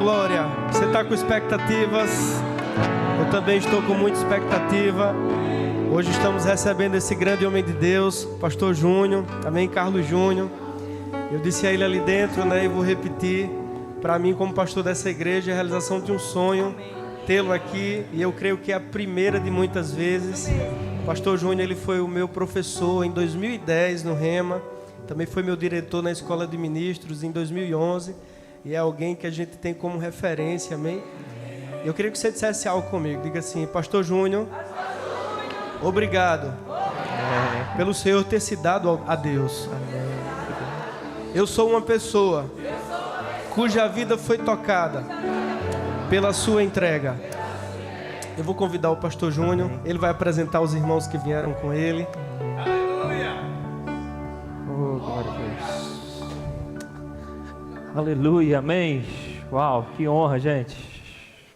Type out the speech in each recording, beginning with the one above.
Glória, você está com expectativas? Eu também estou com muita expectativa. Hoje estamos recebendo esse grande homem de Deus, Pastor Júnior, também Carlos Júnior. Eu disse a ele ali dentro, e vou repetir, para mim como pastor dessa igreja, é a realização de um sonho, tê-lo aqui, e eu creio que é a primeira de muitas vezes. O Pastor Júnior, ele foi o meu professor em 2010 no Rema, também foi meu diretor na Escola de Ministros em 2011, e é alguém que a gente tem como referência, amém? Eu queria que você dissesse algo comigo, diga assim: Pastor Júnior, obrigado pelo Senhor ter se dado a Deus. Eu sou uma pessoa cuja vida foi tocada pela sua entrega. Eu vou convidar o Pastor Júnior, ele vai apresentar os irmãos que vieram com ele. Aleluia! Oh, glória a Deus. Aleluia, amém. Uau, que honra, gente.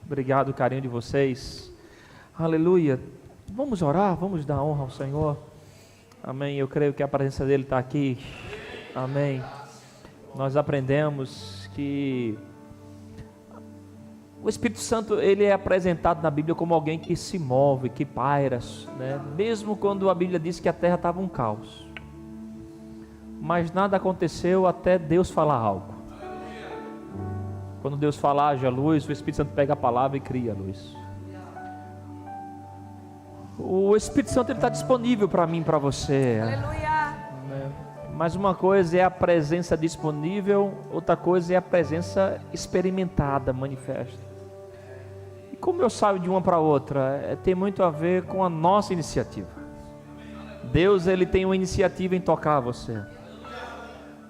Obrigado, o carinho de vocês. Aleluia. Vamos orar, vamos dar honra ao Senhor. Amém. Eu creio que a presença dele está aqui. Amém. Nós aprendemos que o Espírito Santo, ele é apresentado na Bíblia como alguém que se move, que paira, né? Mesmo quando a Bíblia diz que a terra estava um caos. Mas nada aconteceu até Deus falar algo. Quando Deus fala, haja luz, o Espírito Santo pega a palavra e cria a luz. O Espírito Santo está disponível para mim e para você. Aleluia! Mas uma coisa é a presença disponível, outra coisa é a presença experimentada, manifesta. E como eu saio de uma para outra? Tem muito a ver com a nossa iniciativa. Deus, ele tem uma iniciativa em tocar você,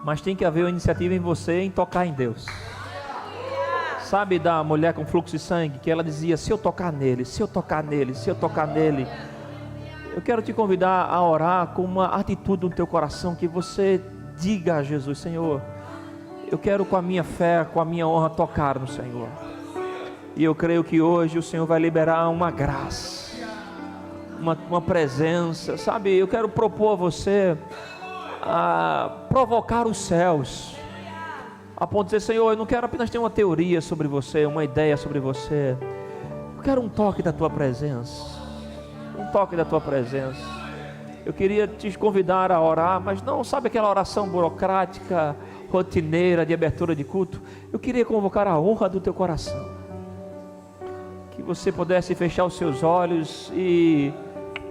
mas tem que haver uma iniciativa em você em tocar em Deus. Sabe da mulher com fluxo de sangue, que ela dizia: se eu tocar nele, se eu tocar nele, se eu tocar nele. Eu quero te convidar a orar com uma atitude no teu coração, que você diga a Jesus: Senhor, eu quero com a minha fé, com a minha honra tocar no Senhor. E eu creio que hoje o Senhor vai liberar uma graça, uma presença, sabe? Eu quero propor a você a provocar os céus, a ponto de dizer: Senhor, eu não quero apenas ter uma teoria sobre você, uma ideia sobre você. Eu quero um toque da tua presença. Um toque da tua presença. Eu queria te convidar a orar, mas não, sabe aquela oração burocrática, rotineira, de abertura de culto? Eu queria convocar a honra do teu coração, que você pudesse fechar os seus olhos e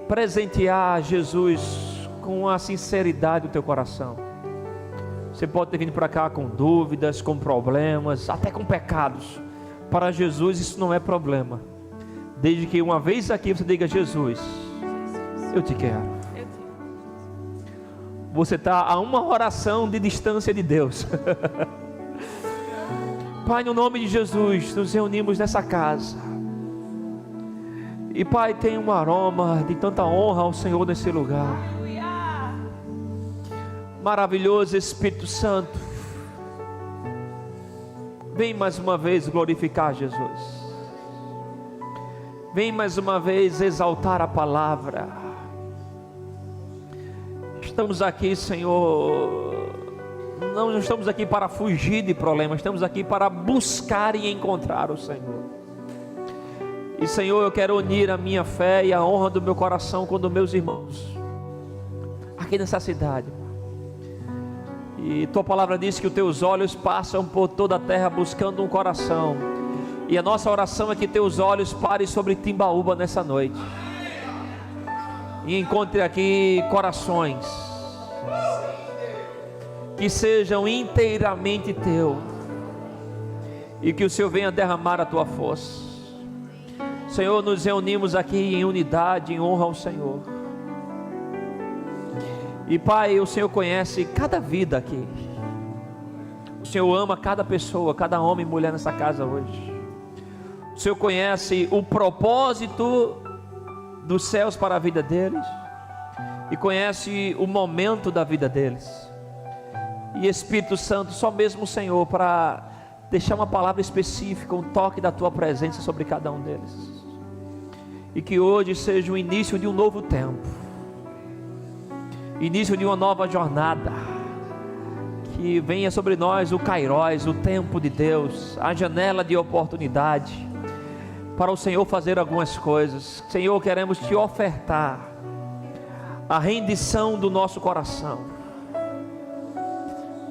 presentear Jesus com a sinceridade do teu coração. Você pode ter vindo para cá com dúvidas, com problemas, até com pecados. Para Jesus isso não é problema, desde que uma vez aqui você diga: Jesus, eu te quero. Você está a uma oração de distância de Deus. Pai, no nome de Jesus, nos reunimos nessa casa. E Pai, tem um aroma de tanta honra ao Senhor nesse lugar. Maravilhoso Espírito Santo, vem mais uma vez glorificar Jesus. Vem mais uma vez exaltar a palavra. Estamos aqui, Senhor, não estamos aqui para fugir de problemas, estamos aqui para buscar e encontrar o Senhor. E Senhor, eu quero unir a minha fé e a honra do meu coração com os meus irmãos aqui nessa cidade. E tua palavra diz que os teus olhos passam por toda a terra buscando um coração. E a nossa oração é que teus olhos parem sobre Timbaúba nessa noite e encontre aqui corações que sejam inteiramente teu, e que o Senhor venha derramar a tua força. Senhor, nos reunimos aqui em unidade, em honra ao Senhor. E Pai, o Senhor conhece cada vida aqui. O Senhor ama cada pessoa, cada homem e mulher nessa casa hoje. O Senhor conhece o propósito dos céus para a vida deles, e conhece o momento da vida deles. E Espírito Santo, só mesmo o Senhor para deixar uma palavra específica, um toque da tua presença sobre cada um deles. E que hoje seja o início de um novo tempo, início de uma nova jornada, que que venha sobre nós o Kairos, o tempo de Deus, a janela de oportunidade para o Senhor fazer algumas coisas. Senhor, queremos te ofertar a rendição do nosso coração.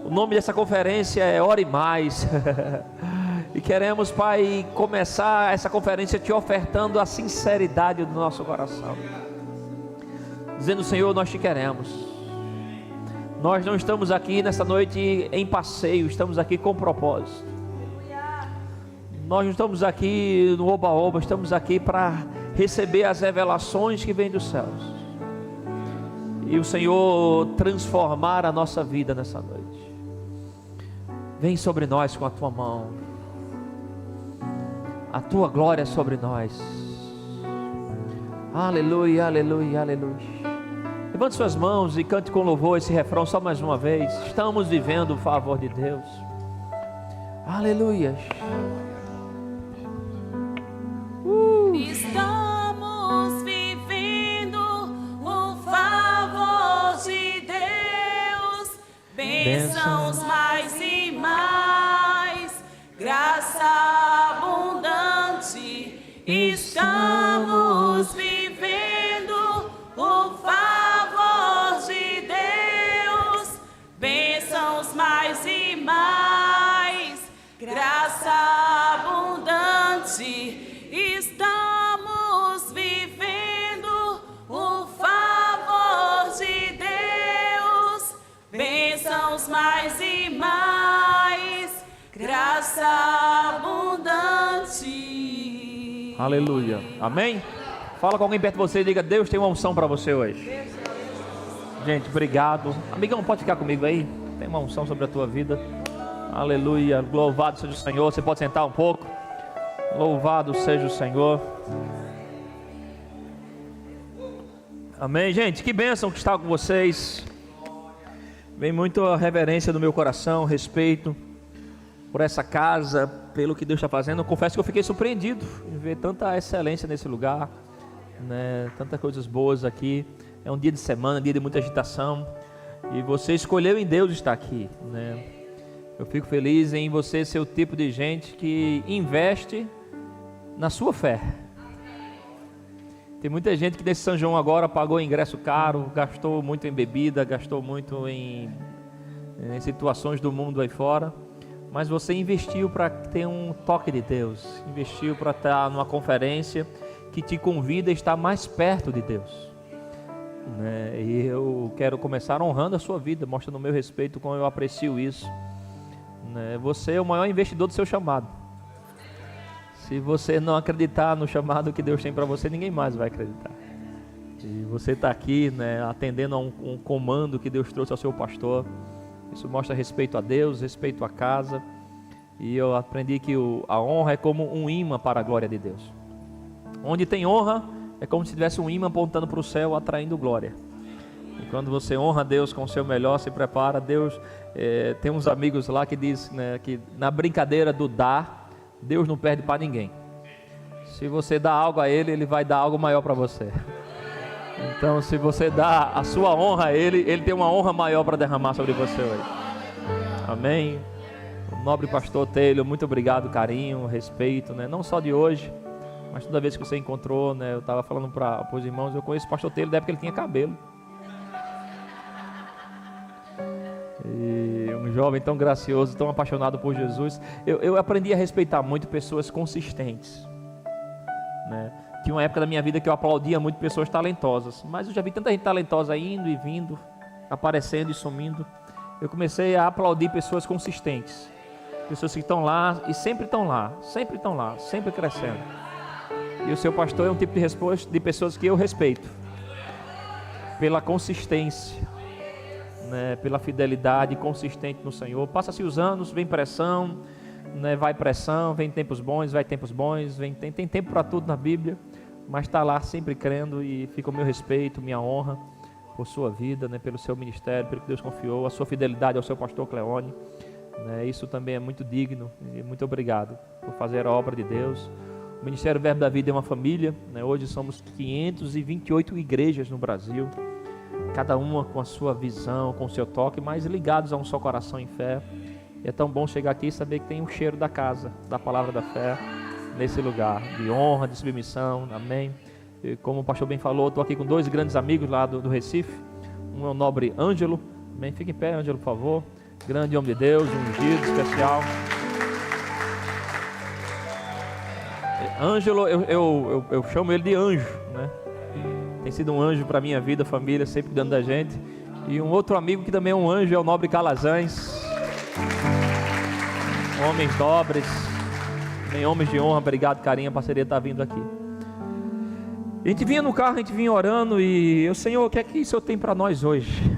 O nome dessa conferência é Ore Mais. E queremos, Pai, começar essa conferência te ofertando a sinceridade do nosso coração, dizendo: Senhor, nós te queremos. Nós não estamos aqui nessa noite em passeio, estamos aqui com propósito. Nós não estamos aqui no oba-oba, estamos aqui para receber as revelações que vêm dos céus. E o Senhor transformar a nossa vida nessa noite. Vem sobre nós com a tua mão, a tua glória sobre nós. Aleluia, aleluia, aleluia. Levante suas mãos e cante com louvor esse refrão só mais uma vez. Estamos vivendo o favor de Deus. Aleluia. Estamos vivendo o favor de Deus. Bênçãos mais e mais, graça abundante. Estamos vivendo o favor de Deus. Bênçãos mais e mais, graça abundante. Estamos vivendo o favor de Deus. Bênçãos mais e mais, graça abundante. Aleluia, amém? Fala com alguém perto de você e diga: Deus tem uma unção para você hoje. Gente, obrigado. Amigão, pode ficar comigo aí? Tem uma unção sobre a tua vida. Aleluia, louvado seja o Senhor. Você pode sentar um pouco. Louvado seja o Senhor. Amém, gente, que bênção que está com vocês. Vem muita reverência no meu coração, respeito por essa casa, pelo que Deus está fazendo. Eu confesso que eu fiquei surpreendido em ver tanta excelência nesse lugar, né? Tantas coisas boas aqui. É um dia de semana, dia de muita agitação, e você escolheu em Deus estar aqui, né? Eu fico feliz em você ser o tipo de gente que investe na sua fé. Tem muita gente que nesse São João agora pagou ingresso caro, gastou muito em bebida, gastou muito em situações do mundo aí fora, mas você investiu para ter um toque de Deus, investiu para estar numa conferência que te convida a estar mais perto de Deus, né? E eu quero começar honrando a sua vida, mostrando o meu respeito, como eu aprecio isso, né? Você é o maior investidor do seu chamado. Se você não acreditar no chamado que Deus tem para você, ninguém mais vai acreditar. E você está aqui, né, atendendo a um comando que Deus trouxe ao seu pastor. Isso mostra respeito a Deus, respeito à casa. E eu aprendi que a honra é como um imã para a glória de Deus. Onde tem honra, é como se tivesse um imã apontando para o céu, atraindo glória. E quando você honra Deus com o seu melhor, se prepara. Deus, tem uns amigos lá que dizem, né, que na brincadeira do dar, Deus não perde para ninguém. Se você dá algo a Ele, Ele vai dar algo maior para você. Então, se você dá a sua honra a Ele, Ele tem uma honra maior para derramar sobre você hoje. Amém? O nobre pastor Taylor, muito obrigado, carinho, respeito, né? Não só de hoje, mas toda vez que você encontrou, né? Eu estava falando para os irmãos, eu conheço o pastor Taylor da época que ele tinha cabelo. E um jovem tão gracioso, tão apaixonado por Jesus. Eu aprendi a respeitar muito pessoas consistentes, né? Tinha uma época da minha vida que eu aplaudia muito pessoas talentosas, mas eu já vi tanta gente talentosa indo e vindo, aparecendo e sumindo. Eu comecei a aplaudir pessoas consistentes, pessoas que estão lá e sempre estão lá, sempre estão lá, sempre crescendo. E o seu pastor é um tipo de pessoas que eu respeito pela consistência, né, pela fidelidade consistente no Senhor. Passa-se os anos, vem pressão, né, vai pressão, vem tempos bons, vai tempos bons, tem tempo para tudo na Bíblia, mas está lá sempre crendo, e fica o meu respeito, minha honra por sua vida, né, pelo seu ministério, pelo que Deus confiou, a sua fidelidade ao seu pastor Cleone, né, isso também é muito digno, e muito obrigado por fazer a obra de Deus. O Ministério Verbo da Vida é uma família, né, hoje somos 528 igrejas no Brasil, cada uma com a sua visão, com o seu toque, mas ligados a um só coração em fé. E é tão bom chegar aqui e saber que tem um cheiro da casa, da palavra da fé, nesse lugar de honra, de submissão, amém. E como o pastor bem falou, estou aqui com 2 grandes amigos lá do Recife. Um é o nobre Ângelo, amém. Fique em pé, Ângelo, por favor. Grande homem de Deus, ungido, especial. Ângelo, eu chamo ele de anjo, né? Tem sido um anjo para a minha vida, família, sempre cuidando da gente. E um outro amigo que também é um anjo é o nobre Calazans. Homens nobres, nem homens de honra. Obrigado, carinho, a parceria está vindo aqui. A gente vinha no carro, a gente vinha orando e o Senhor, o que é que o Senhor tem para nós hoje?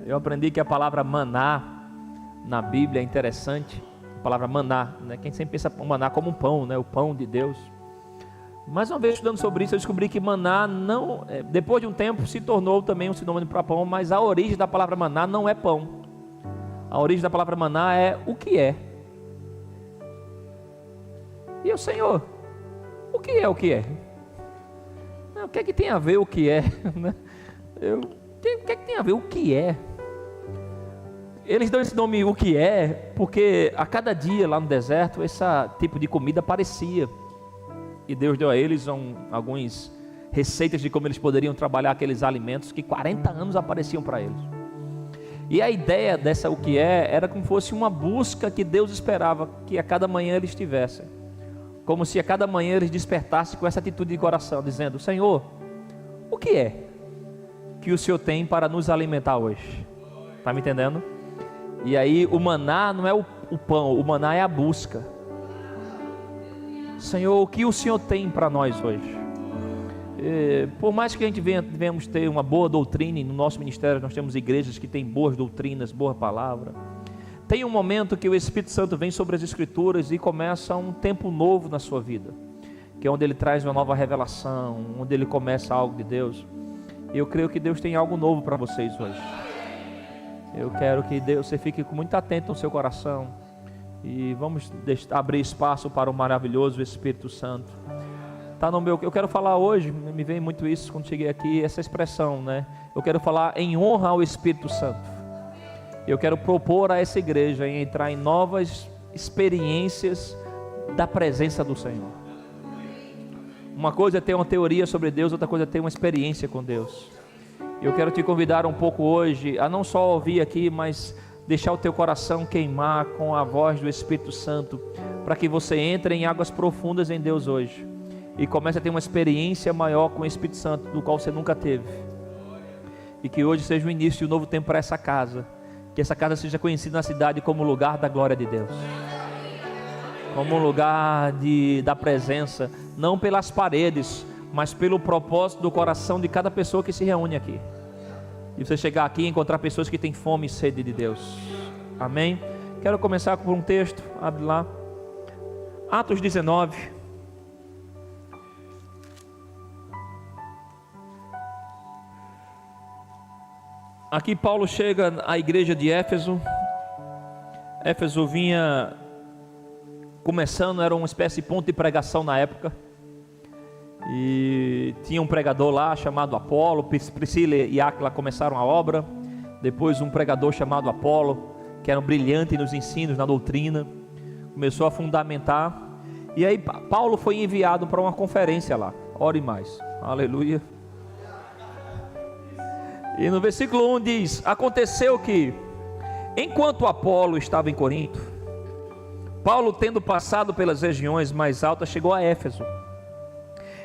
Eu aprendi que a palavra maná na Bíblia é interessante. A palavra maná, né? Quem sempre pensa maná como um pão, né? O pão de Deus. Mais uma vez estudando sobre isso, eu descobri que maná não, depois de um tempo se tornou também um sinônimo para pão, mas a origem da palavra maná não é pão. A origem da palavra maná é o que é. E o Senhor, o que é o que é? O que é que tem a ver o que é? O que é que tem a ver o que é? Eles dão esse nome o que é, porque a cada dia lá no deserto, esse tipo de comida aparecia. E Deus deu a eles algumas receitas de como eles poderiam trabalhar aqueles alimentos que 40 anos apareciam para eles. E a ideia dessa o que é, era como se fosse uma busca que Deus esperava que a cada manhã eles tivessem. Como se a cada manhã eles despertassem com essa atitude de coração, dizendo: Senhor, o que é que o Senhor tem para nos alimentar hoje? Está me entendendo? E aí o maná não é o pão, o maná é a busca. Senhor, o que o Senhor tem para nós hoje? Por mais que a gente venhamos ter uma boa doutrina, e no nosso ministério nós temos igrejas que têm boas doutrinas, boa palavra, tem um momento que o Espírito Santo vem sobre as Escrituras e começa um tempo novo na sua vida, que é onde ele traz uma nova revelação, onde ele começa algo de Deus. E eu creio que Deus tem algo novo para vocês hoje. Eu quero que você fique muito atento no seu coração e vamos abrir espaço para o maravilhoso Espírito Santo. Tá no meu, eu quero falar hoje, me vem muito isso quando cheguei aqui, essa expressão, né? Eu quero falar em honra ao Espírito Santo. Eu quero propor a essa igreja em entrar em novas experiências da presença do Senhor. Uma coisa é ter uma teoria sobre Deus, outra coisa é ter uma experiência com Deus. Eu quero te convidar um pouco hoje a não só ouvir aqui, mas deixar o teu coração queimar com a voz do Espírito Santo, para que você entre em águas profundas em Deus hoje e comece a ter uma experiência maior com o Espírito Santo, do qual você nunca teve. E que hoje seja o início de um novo tempo para essa casa. Que essa casa seja conhecida na cidade como lugar da glória de Deus, como um lugar da presença, não pelas paredes, mas pelo propósito do coração de cada pessoa que se reúne aqui. E você chegar aqui e encontrar pessoas que têm fome e sede de Deus. Amém? Quero começar por um texto, abre lá, Atos 19. Aqui Paulo chega à igreja de Éfeso. Éfeso vinha começando, era uma espécie de ponto de pregação na época. E tinha um pregador lá chamado Apolo. Priscila e Áquila começaram a obra. Depois um pregador chamado Apolo, que era um brilhante nos ensinos, na doutrina, começou a fundamentar. E aí Paulo foi enviado para uma conferência lá. Ore mais, aleluia. E no versículo 1 diz: aconteceu que, enquanto Apolo estava em Corinto, Paulo, tendo passado pelas regiões mais altas, chegou a Éfeso.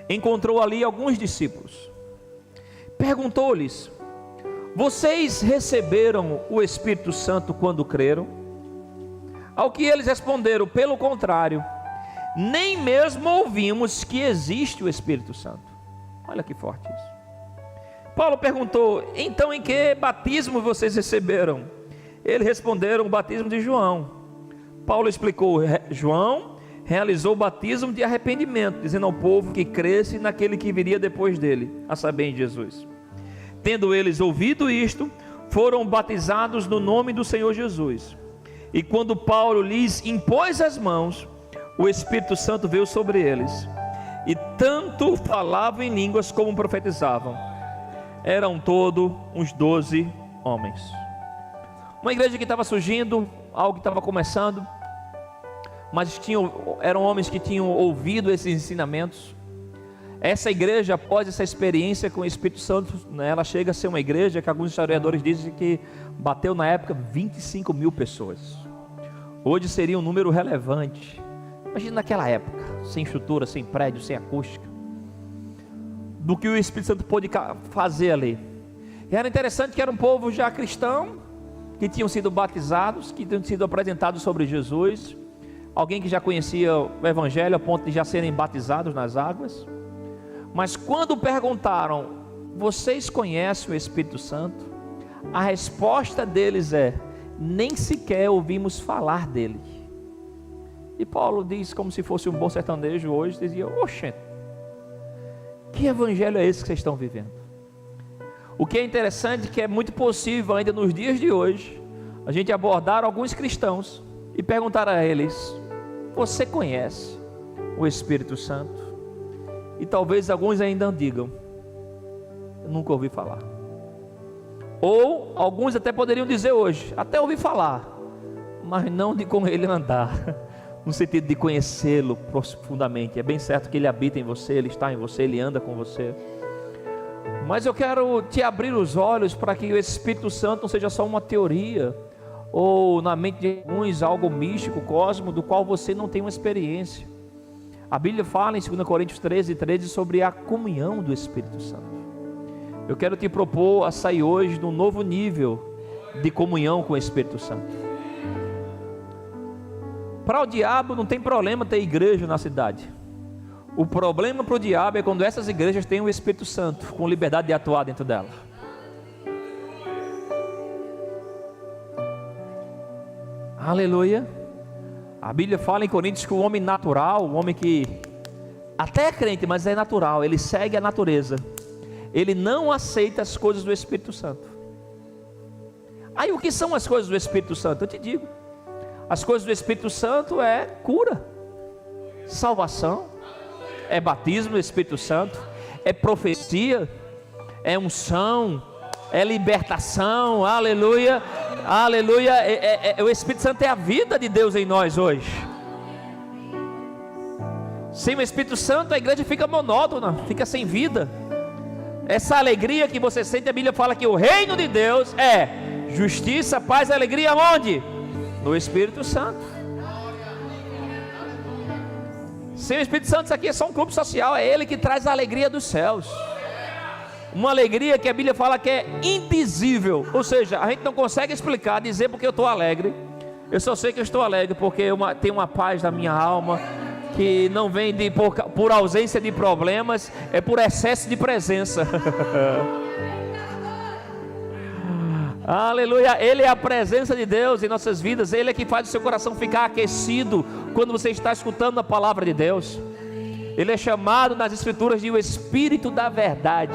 Encontrou ali alguns discípulos. Perguntou-lhes: vocês receberam o Espírito Santo quando creram? Ao que eles responderam: pelo contrário, nem mesmo ouvimos que existe o Espírito Santo. Olha que forte isso. Paulo perguntou: então em que batismo vocês receberam? Eles responderam: o batismo de João. Paulo explicou: João realizou o batismo de arrependimento, dizendo ao povo que cresce naquele que viria depois dele, a saber, em Jesus. Tendo eles ouvido isto, foram batizados no nome do Senhor Jesus. E quando Paulo lhes impôs as mãos, o Espírito Santo veio sobre eles, e tanto falavam em línguas como profetizavam. eram todos uns 12 homens. Uma igreja que estava surgindo, algo que estava começando, mas eram homens que tinham ouvido esses ensinamentos. Essa igreja, após essa experiência com o Espírito Santo, né, ela chega a ser uma igreja que alguns historiadores dizem que bateu na época 25 mil pessoas. Hoje seria um número relevante. Imagina naquela época, sem estrutura, sem prédio, sem acústica, do que o Espírito Santo pôde fazer ali. E era interessante que era um povo já cristão, que tinham sido batizados, que tinham sido apresentados sobre Jesus, alguém que já conhecia o Evangelho a ponto de já serem batizados nas águas. Mas quando perguntaram, vocês conhecem o Espírito Santo? A resposta deles é, nem sequer ouvimos falar dele. E Paulo diz, como se fosse um bom sertanejo hoje, dizia, oxente, que evangelho é esse que vocês estão vivendo? O que é interessante é que é muito possível ainda nos dias de hoje, a gente abordar alguns cristãos e perguntar a eles, você conhece o Espírito Santo? E talvez alguns ainda digam, eu nunca ouvi falar. Ou alguns até poderiam dizer hoje, até ouvi falar, mas não de com ele andar, no sentido de conhecê-lo profundamente. É bem certo que ele habita em você, ele está em você, ele anda com você. Mas eu quero te abrir os olhos para que o Espírito Santo não seja só uma teoria, ou na mente de alguns algo místico, cósmico, do qual você não tem uma experiência. A Bíblia fala em 2 Coríntios 13:13 sobre a comunhão do Espírito Santo. Eu quero te propor a sair hoje de um novo nível de comunhão com o Espírito Santo. Para o diabo não tem problema ter igreja na cidade. O problema para o diabo é quando essas igrejas têm o Espírito Santo com liberdade de atuar dentro dela. Aleluia. A Bíblia fala em Coríntios que o homem natural, o homem que até é crente, mas é natural, ele segue a natureza, ele não aceita as coisas do Espírito Santo. Aí o que são as coisas do Espírito Santo? Eu te digo, as coisas do Espírito Santo é cura, salvação, é batismo do Espírito Santo, é profecia, é unção, é libertação, aleluia, aleluia. O Espírito Santo é a vida de Deus em nós hoje. Sem o Espírito Santo a igreja fica monótona, fica sem vida. Essa alegria que você sente, a Bíblia fala que o reino de Deus é justiça, paz e alegria onde? No Espírito Santo. Sem o Espírito Santo isso aqui é só um clube social, é Ele que traz a alegria dos céus. Uma alegria que a Bíblia fala que é indizível, ou seja, a gente não consegue explicar, dizer porque eu estou alegre. Eu só sei que eu estou alegre porque tenho uma paz na minha alma, que não vem por ausência de problemas, é por excesso de presença. Aleluia, Ele é a presença de Deus em nossas vidas, Ele é que faz o seu coração ficar aquecido quando você está escutando a palavra de Deus. Ele é chamado nas Escrituras de o Espírito da verdade.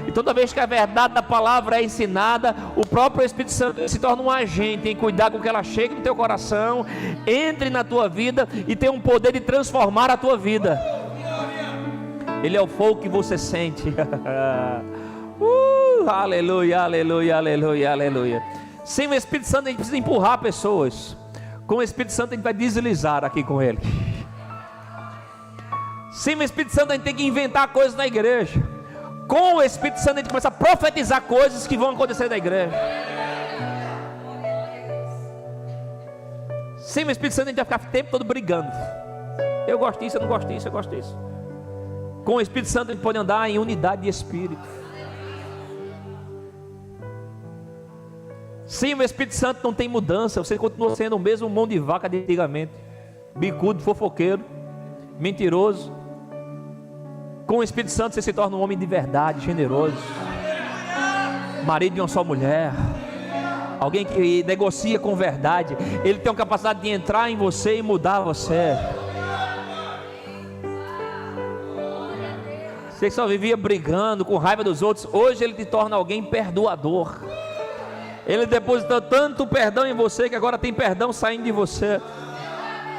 E toda vez que a verdade da palavra é ensinada, o próprio Espírito Santo se torna um agente em cuidar com que ela chegue no teu coração, entre na tua vida e tem um poder de transformar a tua vida. Ele é o fogo que você sente. Aleluia, aleluia, aleluia, aleluia. Sem o Espírito Santo a gente precisa empurrar pessoas. Com o Espírito Santo a gente vai deslizar aqui com Ele. Sem o Espírito Santo a gente tem que inventar coisas na igreja. Com o Espírito Santo a gente começa a profetizar coisas que vão acontecer na igreja. Sem o Espírito Santo a gente vai ficar o tempo todo brigando. Eu gosto disso, eu não gosto disso, eu gosto disso. Com o Espírito Santo a gente pode andar em unidade de espírito. Sem o Espírito Santo não tem mudança. Você continua sendo o mesmo mão de vaca de antigamente, bicudo, fofoqueiro, mentiroso. Com o Espírito Santo você se torna um homem de verdade, generoso, marido de uma só mulher, alguém que negocia com verdade. Ele tem a capacidade de entrar em você e mudar você. Você só vivia brigando, com raiva dos outros, hoje ele te torna alguém perdoador. Ele depositou tanto perdão em você que agora tem perdão saindo de você.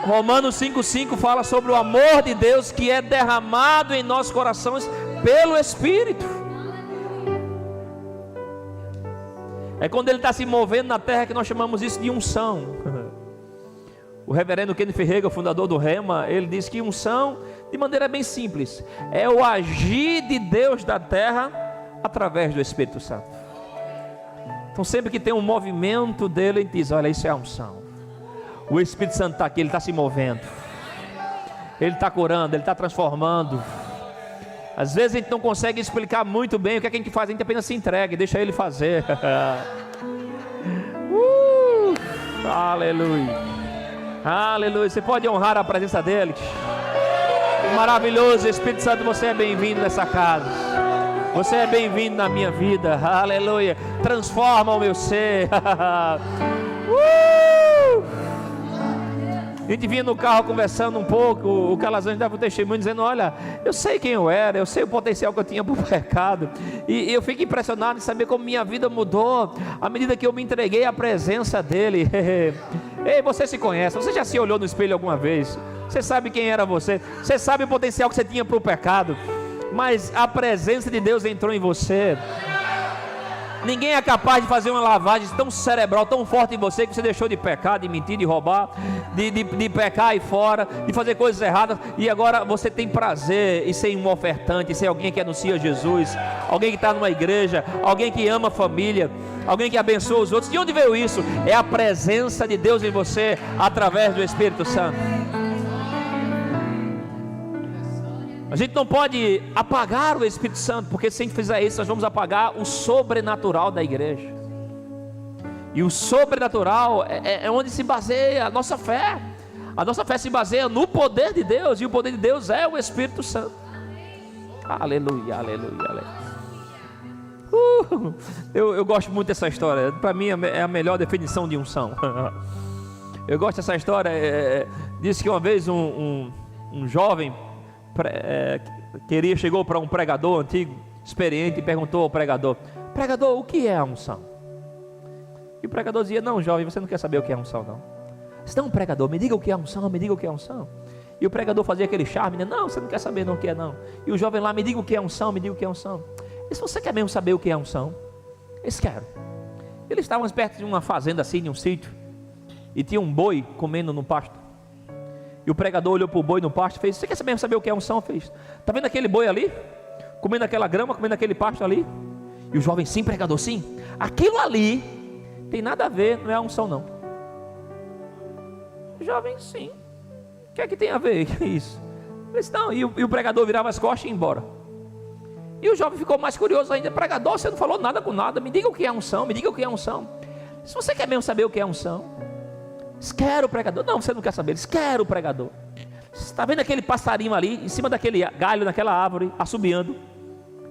Romanos 5,5 fala sobre o amor de Deus que é derramado em nossos corações pelo Espírito. É quando Ele está se movendo na terra que nós chamamos isso de unção. O reverendo Kenneth Hagin, fundador do Rema, ele diz que unção, de maneira bem simples, é o agir de Deus da terra através do Espírito Santo. Então sempre que tem um movimento dele, ele diz, olha, isso é a unção. O Espírito Santo está aqui, ele está se movendo, ele está curando, ele está transformando. Às vezes a gente não consegue explicar muito bem o que é que a gente faz, a gente apenas se entrega e deixa ele fazer. Aleluia, aleluia. Você pode honrar a presença dele. Maravilhoso Espírito Santo, você é bem-vindo nessa casa, você é bem-vindo na minha vida. Aleluia, transforma o meu ser. A gente vinha no carro conversando um pouco, o Calazans dava um testemunho dizendo, olha, eu sei quem eu era, eu sei o potencial que eu tinha para o pecado, e eu fico impressionado em saber como minha vida mudou, à medida que eu me entreguei à presença dele. Ei, você se conhece, você já se olhou no espelho alguma vez, você sabe quem era você, você sabe o potencial que você tinha para o pecado, mas a presença de Deus entrou em você. Ninguém é capaz de fazer uma lavagem tão cerebral, tão forte em você, que você deixou de pecar, de mentir, de roubar, de pecar aí fora, de fazer coisas erradas, e agora você tem prazer em ser um ofertante, em ser alguém que anuncia Jesus, alguém que está numa igreja, alguém que ama a família, alguém que abençoa os outros. De onde veio isso? É a presença de Deus em você, através do Espírito Santo. A gente não pode apagar o Espírito Santo, porque se a gente fizer isso, nós vamos apagar o sobrenatural da igreja. E o sobrenatural é onde se baseia a nossa fé. A nossa fé se baseia no poder de Deus, e o poder de Deus é o Espírito Santo. Aleluia, aleluia, aleluia. Eu gosto muito dessa história. Para mim é a melhor definição de unção. Eu gosto dessa história. Disse que uma vez um jovem chegou para um pregador antigo, experiente, e perguntou ao pregador, o que é a unção? E o pregador dizia, não, jovem, você não quer saber o que é a unção, não. Não, pregador, me diga o que é a unção, me diga o que é a unção. E o pregador fazia aquele charme, né? Não, você não quer saber não o que é, não. E o jovem lá, me diga o que é a unção, me diga o que é a unção. E se você quer mesmo saber o que é a unção? Eles querem. Eles estavam perto de uma fazenda assim, de um sítio, e tinha um boi comendo no pasto. E o pregador olhou para o boi no pasto e fez, você quer mesmo saber o que é unção? Fez, está vendo aquele boi ali? Comendo aquela grama, comendo aquele pasto ali? E o jovem, sim, pregador, sim. Aquilo ali tem nada a ver, não é a unção não. O jovem, sim. O que é que tem a ver? Que é isso? Ele disse, não. E o pregador virava as costas e ia embora. E o jovem ficou mais curioso ainda, pregador, você não falou nada com nada, me diga o que é unção, me diga o que é unção. Se você quer mesmo saber o que é unção, quero o pregador. Não, você não quer saber. Eles querem o pregador. Você está vendo aquele passarinho ali, em cima daquele galho, naquela árvore, assobiando,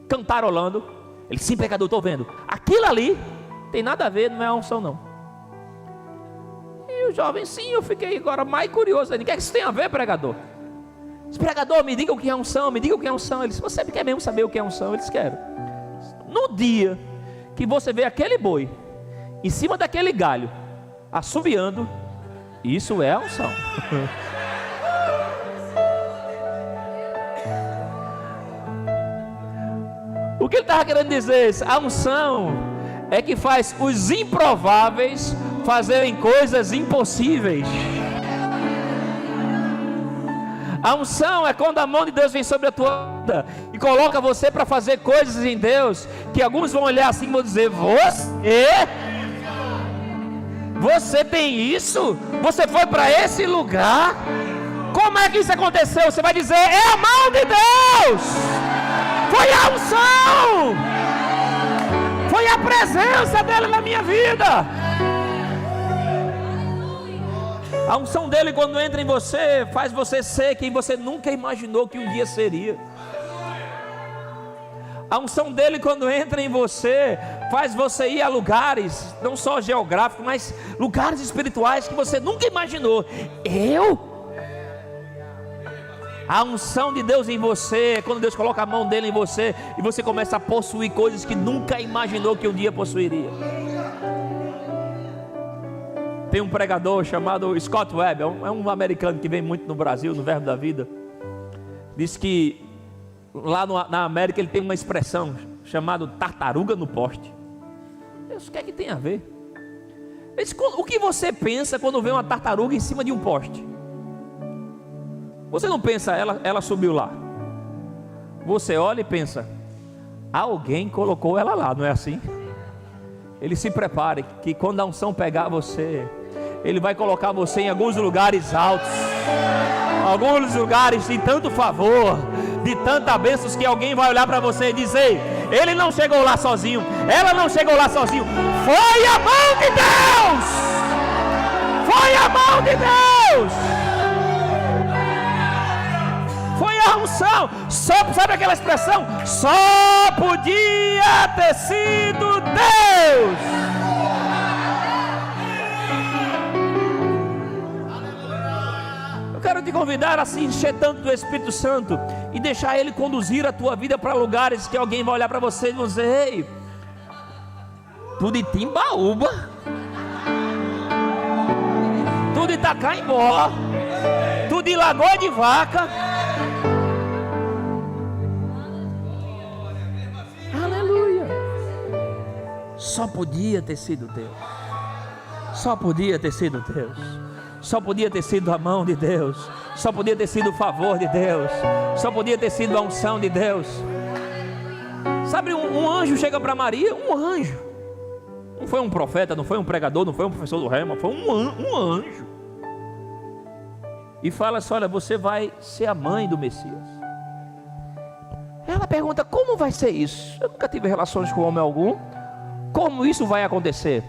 cantarolando? Ele, sim, pregador, estou vendo. Aquilo ali tem nada a ver, não é a unção não. E o jovem, sim, eu fiquei agora mais curioso. Ele, o que é que isso tem a ver, pregador? Diz, pregador, me diga o que é unção, me diga o que é unção. Ele disse, você quer mesmo saber o que é unção? Eles querem. No dia que você vê aquele boi em cima daquele galho, assobiando, isso é a unção. O que ele estava querendo dizer? A unção é que faz os improváveis fazerem coisas impossíveis. A unção é quando a mão de Deus vem sobre a tua vida e coloca você para fazer coisas em Deus, que alguns vão olhar assim e vão dizer, você tem isso? Você foi para esse lugar? Como é que isso aconteceu? Você vai dizer, é a mão de Deus, foi a unção, foi a presença dele na minha vida. A unção dele, quando entra em você, faz você ser quem você nunca imaginou que um dia seria. A unção dele, quando entra em você, faz você ir a lugares, não só geográficos, mas lugares espirituais que você nunca imaginou. A unção de Deus em você é quando Deus coloca a mão dele em você e você começa a possuir coisas que nunca imaginou que um dia possuiria. Tem um pregador chamado Scott Webb, é um americano que vem muito no Brasil, no Verbo da Vida. Diz que lá na América ele tem uma expressão chamada tartaruga no poste. Deus, o que é que tem a ver? Ele disse, o que você pensa quando vê uma tartaruga em cima de um poste? Você não pensa, ela subiu lá. Você olha e pensa, alguém colocou ela lá, não é assim? Ele se prepare, que quando a unção pegar você, Ele vai colocar você em alguns lugares altos, alguns lugares de tanto favor, de tanta bênçãos, que alguém vai olhar para você e dizer, ele não chegou lá sozinho, ela não chegou lá sozinho, foi a mão de Deus, foi a mão de Deus, foi a unção. Só, sabe aquela expressão? Só podia ter sido Deus. Eu quero te convidar a se encher tanto do Espírito Santo e deixar Ele conduzir a tua vida para lugares que alguém vai olhar para você e dizer, ei, tu de Timbaúba, tu de Itacaimbó, tu de Lagoa de Vaca. Aleluia. Só podia ter sido Deus. Só podia ter sido Deus. Só podia ter sido a mão de Deus. Só podia ter sido o favor de Deus. Só podia ter sido a unção de Deus. Sabe, um anjo chega para Maria, um anjo. Não foi um profeta, não foi um pregador, não foi um professor do rema, foi um anjo. E fala assim, olha, você vai ser a mãe do Messias. Ela pergunta, como vai ser isso? Eu nunca tive relações com homem algum. Como isso vai acontecer?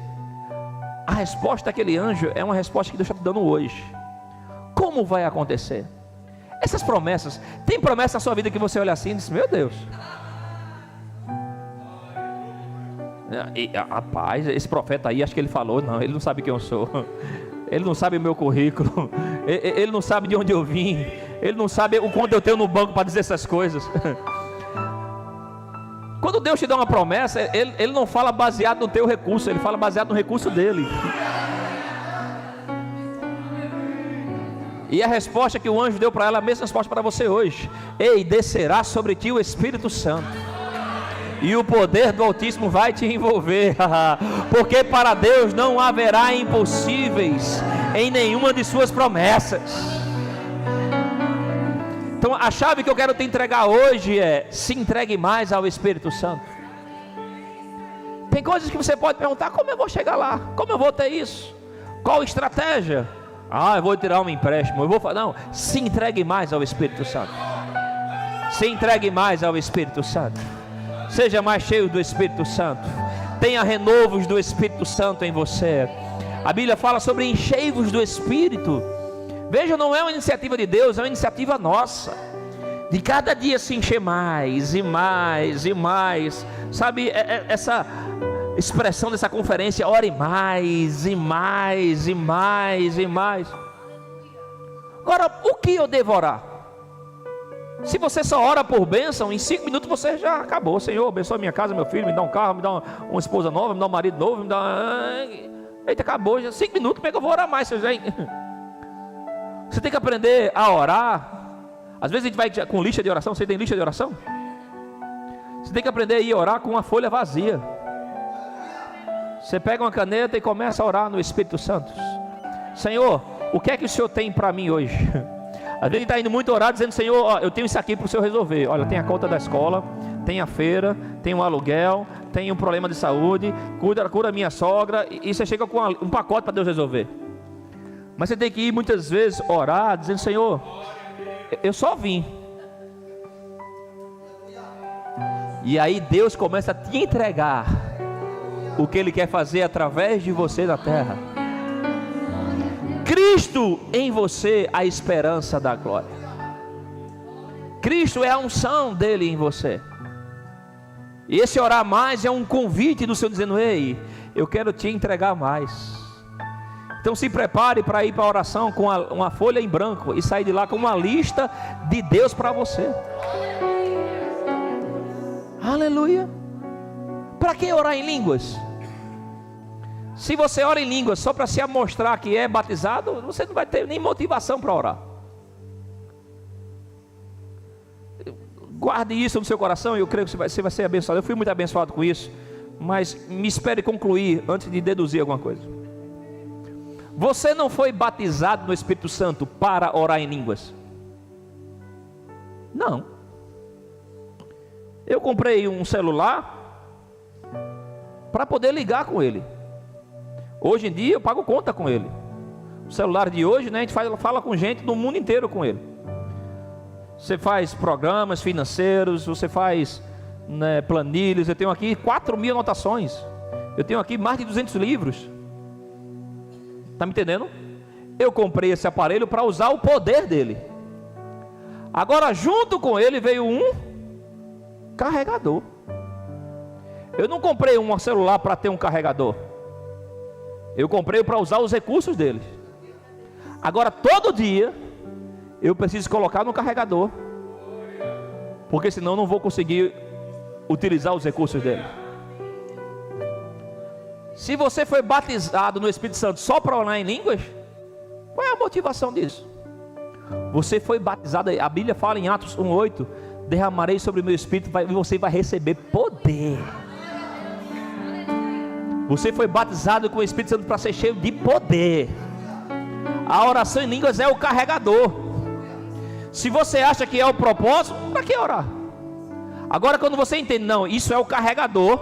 A resposta daquele anjo é uma resposta que Deus está te dando hoje. Como vai acontecer? Essas promessas, tem promessa na sua vida que você olha assim e diz, meu Deus. Rapaz, esse profeta aí, acho que ele falou, não, ele não sabe quem eu sou. Ele não sabe o meu currículo. Ele não sabe de onde eu vim. Ele não sabe o quanto eu tenho no banco para dizer essas coisas. Quando Deus te dá uma promessa, Ele não fala baseado no teu recurso, Ele fala baseado no recurso dEle. E a resposta que o anjo deu para ela, a mesma resposta para você hoje. Ei, descerá sobre ti o Espírito Santo, e o poder do Altíssimo vai te envolver. Porque para Deus não haverá impossíveis em nenhuma de suas promessas. Então a chave que eu quero te entregar hoje é: se entregue mais ao Espírito Santo. Tem coisas que você pode perguntar, como eu vou chegar lá? Como eu vou ter isso? Qual estratégia? Eu vou tirar um empréstimo, eu vou falar. Não, se entregue mais ao Espírito Santo. Se entregue mais ao Espírito Santo. Seja mais cheio do Espírito Santo. Tenha renovos do Espírito Santo em você. A Bíblia fala sobre enchei-vos do Espírito. Veja, não é uma iniciativa de Deus, é uma iniciativa nossa. De cada dia se encher mais e mais e mais. Sabe, essa expressão dessa conferência, ore mais e mais e mais e mais. Agora, o que eu devo orar? Se você só ora por bênção, em 5 minutos você já acabou. Senhor, abençoa minha casa, meu filho, me dá um carro, me dá uma esposa nova, me dá um marido novo, me dá... Eita, acabou, já 5 minutos, como é que eu vou orar mais? Você tem que aprender a orar. Às vezes a gente vai com lista de oração. Você tem lista de oração? Você tem que aprender a ir orar com uma folha vazia. Você pega uma caneta e começa a orar no Espírito Santo. Senhor, o que é que o Senhor tem para mim hoje? Às vezes ele está indo muito orar dizendo, Senhor, eu tenho isso aqui para o Senhor resolver. Olha, tem a conta da escola, tem a feira, tem um aluguel, tem um problema de saúde, cura minha sogra. E você chega com um pacote para Deus resolver. Mas você tem que ir muitas vezes orar dizendo, Senhor, eu só vim. E aí Deus começa a te entregar o que Ele quer fazer através de você na terra. Cristo em você, a esperança da glória. Cristo é a unção dele em você. E esse orar mais é um convite do Senhor dizendo, ei, eu quero te entregar mais. Então se prepare para ir para a oração com uma folha em branco e sair de lá com uma lista de Deus para você. Aleluia. Para que orar em línguas? Se você ora em línguas só para se mostrar que é batizado, você não vai ter nem motivação para orar. Guarde isso no seu coração e eu creio que você vai ser abençoado. Eu fui muito abençoado com isso. Mas me espere concluir antes de deduzir alguma coisa. Você não foi batizado no Espírito Santo para orar em línguas? Não. Eu comprei um celular para poder ligar com ele. Hoje em dia eu pago conta com ele. O celular de hoje, né, a gente fala com gente do mundo inteiro com ele. Você faz programas financeiros, você faz, né, planilhas. Eu tenho aqui 4.000 anotações. Eu tenho aqui mais de 200 livros. Está me entendendo? Eu comprei esse aparelho para usar o poder dele. Agora, junto com ele veio um carregador. Eu não comprei um celular para ter um carregador. Eu comprei para usar os recursos dele. Agora, todo dia eu preciso colocar no carregador, porque senão eu não vou conseguir utilizar os recursos dele. Se você foi batizado no Espírito Santo só para orar em línguas, qual é a motivação disso? Você foi batizado, a Bíblia fala em Atos 1:8, derramarei sobre o meu Espírito e você vai receber poder. Você foi batizado com o Espírito Santo para ser cheio de poder. A oração em línguas é o carregador. Se você acha que é o propósito, para que orar? Agora, quando você entende, não, isso é o carregador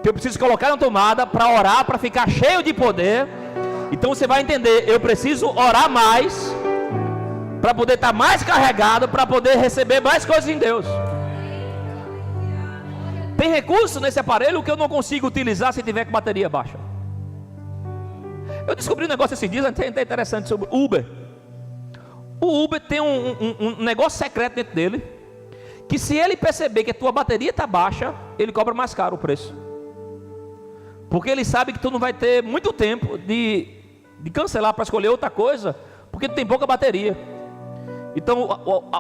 que eu preciso colocar na tomada para orar, para ficar cheio de poder. Então você vai entender, eu preciso orar mais para poder estar mais carregado, para poder receber mais coisas em Deus. Tem recurso nesse aparelho que eu não consigo utilizar se tiver com bateria baixa. Eu descobri um negócio esses dias até interessante sobre Uber. O Uber tem um negócio secreto dentro dele, que se ele perceber que a tua bateria está baixa, ele cobra mais caro o preço. Porque ele sabe que tu não vai ter muito tempo de cancelar para escolher outra coisa, porque tu tem pouca bateria. Então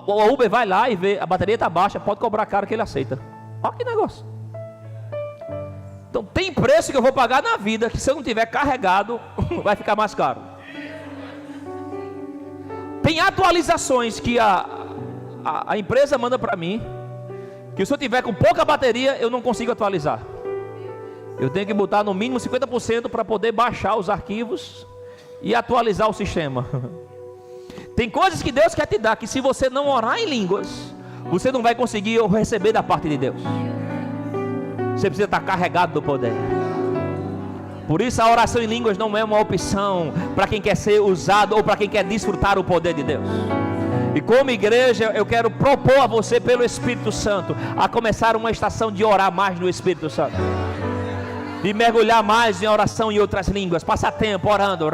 o Uber vai lá e vê, a bateria está baixa, pode cobrar caro que ele aceita. Olha que negócio. Então tem preço que eu vou pagar na vida, que se eu não tiver carregado, vai ficar mais caro. Tem atualizações que a empresa manda para mim, que se eu tiver com pouca bateria, eu não consigo atualizar. Eu tenho que botar no mínimo 50% para poder baixar os arquivos e atualizar o sistema. Tem coisas que Deus quer te dar, que se você não orar em línguas, você não vai conseguir receber da parte de Deus. Você precisa estar carregado do poder. Por isso a oração em línguas não é uma opção para quem quer ser usado ou para quem quer desfrutar o poder de Deus. E como igreja eu quero propor a você pelo Espírito Santo a começar uma estação de orar mais no Espírito Santo, de mergulhar mais em oração em outras línguas, passar tempo orando.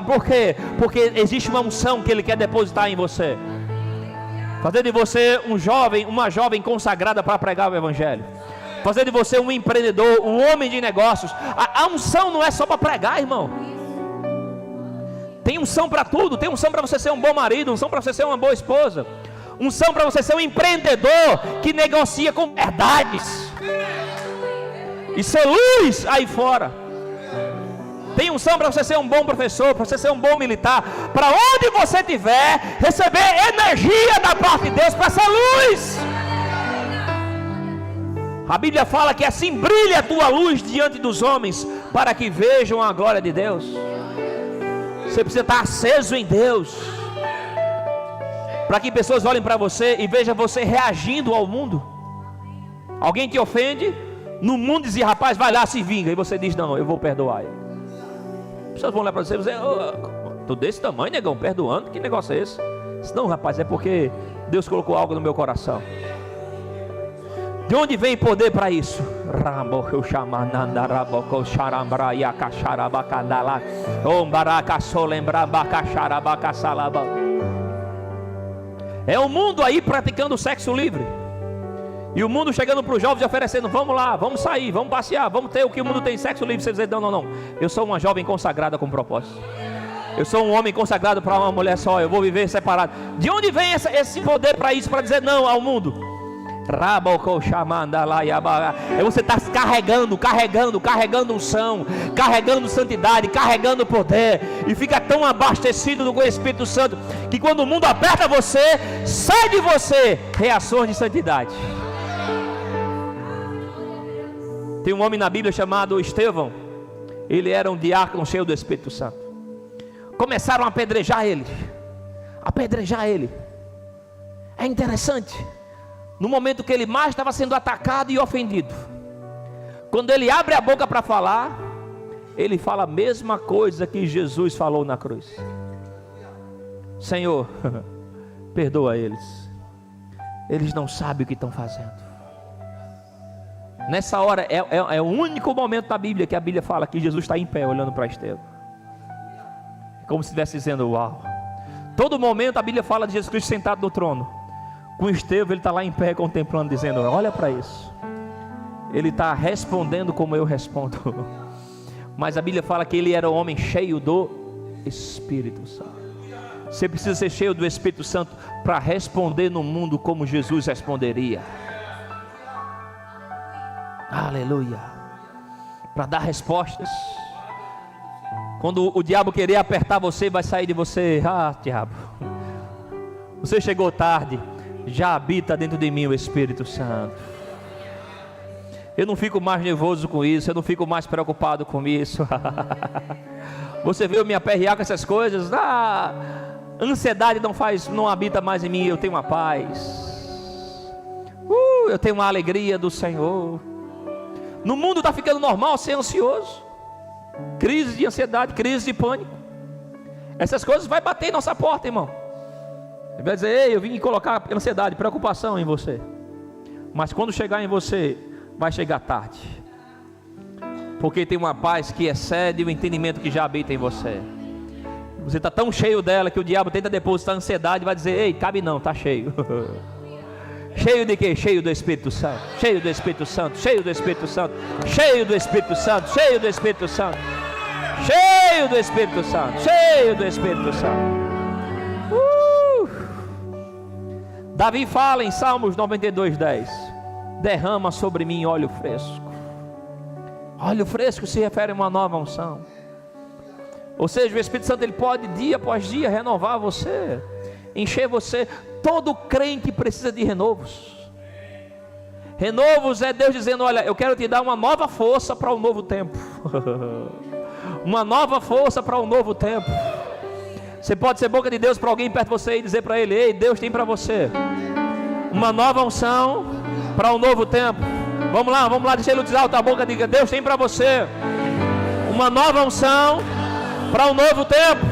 Por quê? Porque existe uma unção que Ele quer depositar em você, fazer de você um jovem, uma jovem consagrada para pregar o Evangelho, fazer de você um empreendedor, um homem de negócios. A unção não é só para pregar, irmão. Tem unção para tudo. Tem unção para você ser um bom marido, unção para você ser uma boa esposa, unção para você ser um empreendedor que negocia com verdades e ser luz aí fora. Tem unção para você ser um bom professor, para você ser um bom militar, para onde você estiver, receber energia da parte de Deus para ser luz. A Bíblia fala que assim brilha a tua luz diante dos homens, para que vejam a glória de Deus. Você precisa estar aceso em Deus, para que pessoas olhem para você e vejam você reagindo ao mundo. Alguém te ofende, no mundo dizia, rapaz, vai lá, se vinga. E você diz, não, eu vou perdoar ele. As pessoas vão olhar para você e dizer, tô desse tamanho, negão, perdoando, que negócio é esse? Não, rapaz, é porque Deus colocou algo no meu coração. De onde vem poder para isso? É o mundo aí praticando sexo livre, e o mundo chegando para os jovens e oferecendo, vamos lá, vamos sair, vamos passear, vamos ter o que o mundo tem, sexo livre. Você diz, não, eu sou uma jovem consagrada com propósito, eu sou um homem consagrado para uma mulher só, eu vou viver separado. De onde vem esse poder para isso, para dizer não ao mundo? É você estar carregando unção, carregando santidade, carregando poder, e fica tão abastecido do Espírito Santo, que quando o mundo aperta você, sai de você reações de santidade. Tem um homem na Bíblia chamado Estevão. Ele era um diácono cheio do Espírito Santo. Começaram a apedrejar ele. É interessante. No momento que ele mais estava sendo atacado e ofendido, quando ele abre a boca para falar, ele fala a mesma coisa que Jesus falou na cruz: Senhor, perdoa eles. Eles não sabem o que estão fazendo. Nessa hora é o único momento da Bíblia que a Bíblia fala que Jesus está em pé olhando para Estevão. É como se estivesse dizendo: uau. Todo momento a Bíblia fala de Jesus Cristo sentado no trono. Com Estevão ele está lá em pé contemplando, dizendo: olha para isso. Ele está respondendo como eu respondo. Mas a Bíblia fala que ele era um homem cheio do Espírito Santo. Você precisa ser cheio do Espírito Santo para responder no mundo como Jesus responderia. Aleluia. Para dar respostas. Quando o diabo querer apertar você, vai sair de você: ah, diabo, você chegou tarde. Já habita dentro de mim o Espírito Santo. Eu não fico mais nervoso com isso. Eu não fico mais preocupado com isso. Você veio me aperrear com essas coisas. Ah, ansiedade não habita mais em mim. Eu tenho uma paz. Eu tenho uma alegria do Senhor. No mundo está ficando normal ser ansioso. Crise de ansiedade, crise de pânico. Essas coisas vai bater em nossa porta, irmão. Ele vai dizer: ei, eu vim colocar ansiedade, preocupação em você. Mas quando chegar em você, vai chegar tarde. Porque tem uma paz que excede o entendimento que já habita em você. Você está tão cheio dela que o diabo tenta depositar ansiedade e vai dizer: ei, cabe não, está cheio. Cheio de quê? Cheio do Espírito Santo. Cheio do Espírito Santo. Cheio do Espírito Santo. Cheio do Espírito Santo. Cheio do Espírito Santo. Cheio do Espírito Santo. Cheio do Espírito Santo. Davi fala em Salmos 92:10: derrama sobre mim óleo fresco. Óleo fresco se refere a uma nova unção. Ou seja, o Espírito Santo ele pode dia após dia renovar você, encher você. Todo crente precisa de renovos. Renovos é Deus dizendo: olha, eu quero te dar uma nova força para um novo tempo. Uma nova força para um novo tempo. Você pode ser boca de Deus para alguém perto de você e dizer para ele: ei, Deus tem para você uma nova unção para um novo tempo. Vamos lá, deixa ele utilizar a boca e diga: Deus tem para você uma nova unção para um novo tempo.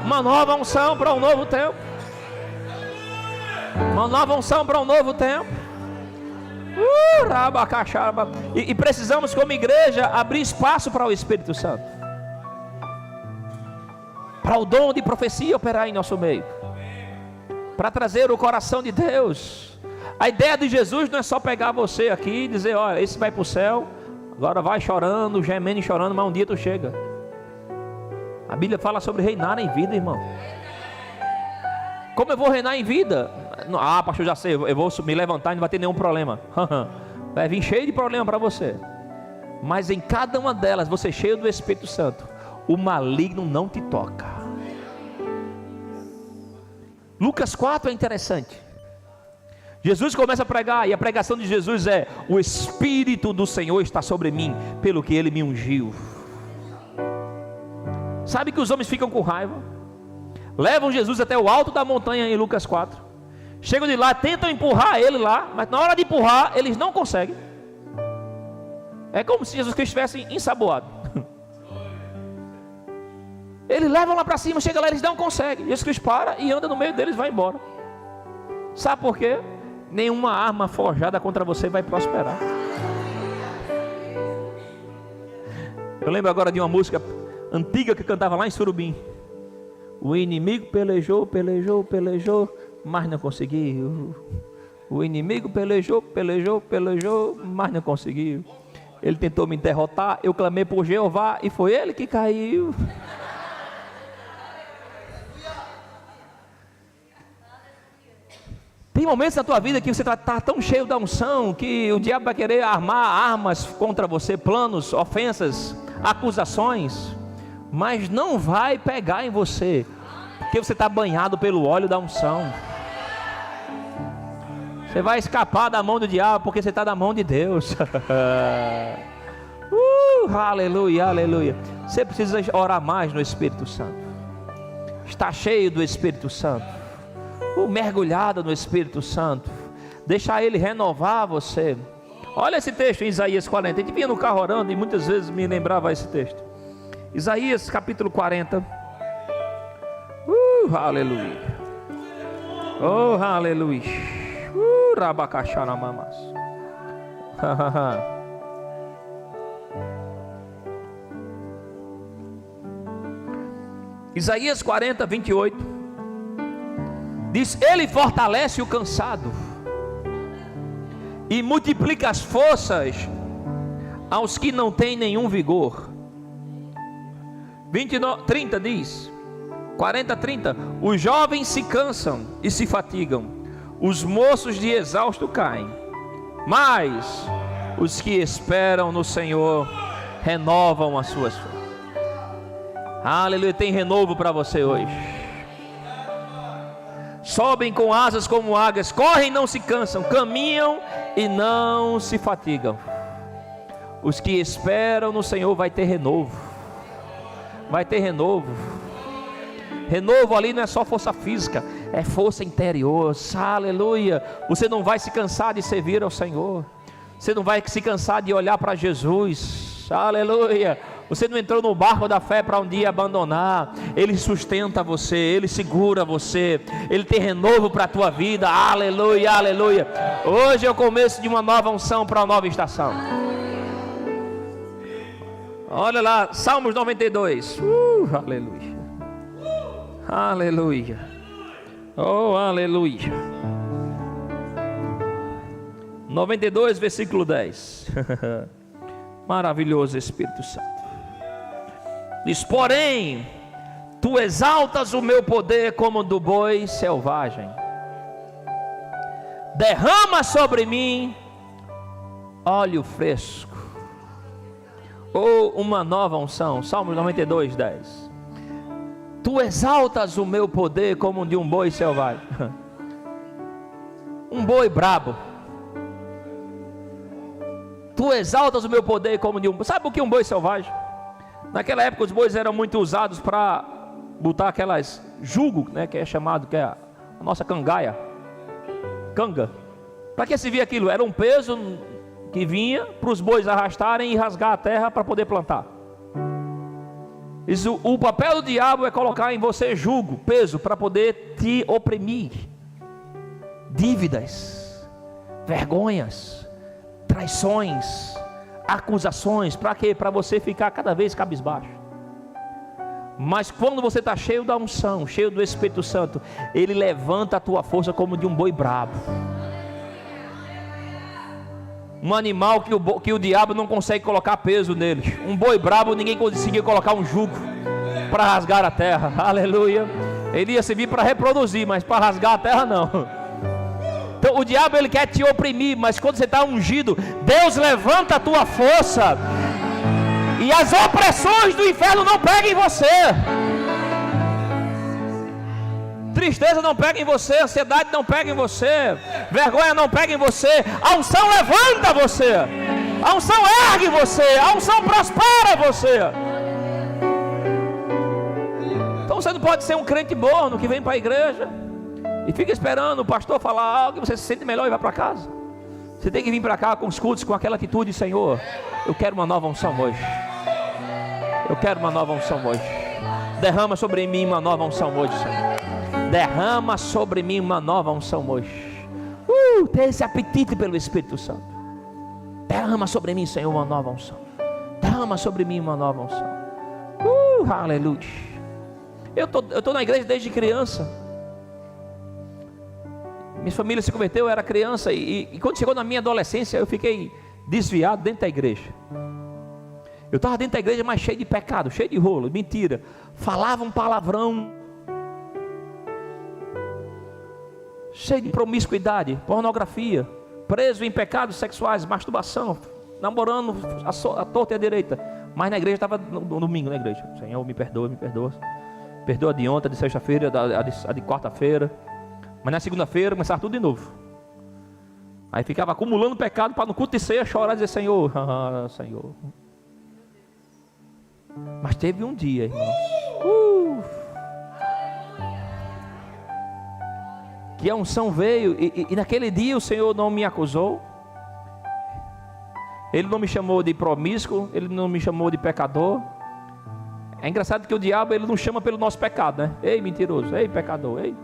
Uma nova unção para um novo tempo. Uma nova unção para um novo tempo. E precisamos, como igreja, abrir espaço para o Espírito Santo, para o dom de profecia operar em nosso meio, para trazer o coração de Deus. A ideia de Jesus não é só pegar você aqui e dizer: olha, esse vai para o céu, agora vai chorando, gemendo e chorando, mas um dia tu chega. A Bíblia fala sobre reinar em vida, irmão. Como eu vou reinar em vida? Ah, pastor, já sei, eu vou me levantar e não vai ter nenhum problema. Vai vir cheio de problema para você. Mas em cada uma delas, você cheio do Espírito Santo, o maligno não te toca. Lucas 4 é interessante. Jesus começa a pregar, e a pregação de Jesus é: o Espírito do Senhor está sobre mim, pelo que Ele me ungiu. Sabe que os homens ficam com raiva, levam Jesus até o alto da montanha em Lucas 4, chegam de lá, tentam empurrar ele lá, mas na hora de empurrar, eles não conseguem. É como se Jesus Cristo estivesse ensaboado. Eles levam lá para cima, chega lá, eles não conseguem. Jesus Cristo para e anda no meio deles e vai embora. Sabe por quê? Nenhuma arma forjada contra você vai prosperar. Eu lembro agora de uma música antiga que cantava lá em Surubim: o inimigo pelejou, pelejou, pelejou, mas não conseguiu. O inimigo pelejou, pelejou, pelejou, mas não conseguiu. Ele tentou me derrotar, eu clamei por Jeová e foi ele que caiu. Tem momentos na tua vida que você está tão cheio da unção que o diabo vai querer armar armas contra você, planos, ofensas, acusações, mas não vai pegar em você, porque você está banhado pelo óleo da unção. Você vai escapar da mão do diabo porque você está na mão de Deus. Aleluia, aleluia. Você precisa orar mais no Espírito Santo. Está cheio do Espírito Santo. Mergulhado no Espírito Santo. Deixar Ele renovar você. Olha esse texto em Isaías 40. A gente vinha no carro orando e muitas vezes me lembrava esse texto. Isaías capítulo 40. Aleluia. Oh, aleluia. Rabacaxaramamas. Isaías 40, 28 diz: Ele fortalece o cansado e multiplica as forças aos que não têm nenhum vigor. 30 diz: 40, 30: os jovens se cansam e se fatigam, os moços de exausto caem, mas os que esperam no Senhor renovam as suas forças. Aleluia, tem renovo para você hoje. Sobem com asas como águias, correm e não se cansam, caminham e não se fatigam. Os que esperam no Senhor vai ter renovo. Vai ter renovo. Renovo ali não é só força física, é força interior. Aleluia. Você não vai se cansar de servir ao Senhor. Você não vai se cansar de olhar para Jesus. Aleluia. Você não entrou no barco da fé para um dia abandonar. Ele sustenta você, Ele segura você, Ele tem renovo para a tua vida. Aleluia, aleluia. Hoje é o começo de uma nova unção para uma nova estação. Olha lá, Salmos 92. Aleluia. Aleluia. Oh, aleluia. 92, versículo 10. Maravilhoso Espírito Santo. Diz: porém, tu exaltas o meu poder como do boi selvagem. Derrama sobre mim óleo fresco, ou uma nova unção. Salmos 92, 10. Tu exaltas o meu poder como de um boi selvagem. Um boi brabo. Tu exaltas o meu poder como de um... Sabe o que é um boi selvagem? Naquela época os bois eram muito usados para botar aquelas jugo, né, que é chamado, que é a nossa cangaia. Canga. Para que se via aquilo? Era um peso que vinha para os bois arrastarem e rasgar a terra para poder plantar. Isso, o papel do diabo é colocar em você jugo, peso, para poder te oprimir. Dívidas, vergonhas, traições, acusações. Para quê? Para você ficar cada vez cabisbaixo. Mas quando você está cheio da unção, cheio do Espírito Santo, Ele levanta a tua força como de um boi brabo. Um animal que o diabo não consegue colocar peso nele. Um boi brabo, ninguém conseguia colocar um jugo para rasgar a terra. Aleluia. Ele ia servir para reproduzir, mas para rasgar a terra não. Então o diabo ele quer te oprimir, mas quando você está ungido, Deus levanta a tua força e as opressões do inferno não pegam em você. Tristeza não pega em você, ansiedade não pega em você, vergonha não pega em você. A unção levanta você, a unção ergue você, a unção prospera você. Então você não pode ser um crente morno que vem para a igreja e fica esperando o pastor falar algo que você se sente melhor e vai para casa. Você tem que vir para cá com os cultos, com aquela atitude: Senhor, eu quero uma nova unção hoje. Eu quero uma nova unção hoje. Derrama sobre mim uma nova unção hoje, Senhor. Derrama sobre mim uma nova unção hoje. Tem esse apetite pelo Espírito Santo. Derrama sobre mim, Senhor, uma nova unção. Derrama sobre mim uma nova unção. Aleluia. Eu tô na igreja desde criança. Minha família se converteu, eu era criança. E quando chegou na minha adolescência, eu fiquei desviado dentro da igreja. Eu estava dentro da igreja, mas cheio de pecado, cheio de rolo, mentira. Falava um palavrão, cheio de promiscuidade, pornografia, preso em pecados sexuais, masturbação, namorando a torta e a direita. Mas na igreja, estava no domingo na igreja: Senhor, me perdoa, me perdoa. Perdoa de ontem, de sexta-feira, a de quarta-feira. Mas na segunda-feira começava tudo de novo. Aí ficava acumulando pecado para no culto de ceia chorar e dizer: Senhor, Senhor. Mas teve um dia, irmãos, que a unção veio, e naquele dia o Senhor não me acusou. Ele não me chamou de promíscuo, Ele não me chamou de pecador. É engraçado que o diabo, ele não chama pelo nosso pecado, né? Ei, mentiroso, ei, pecador, ei.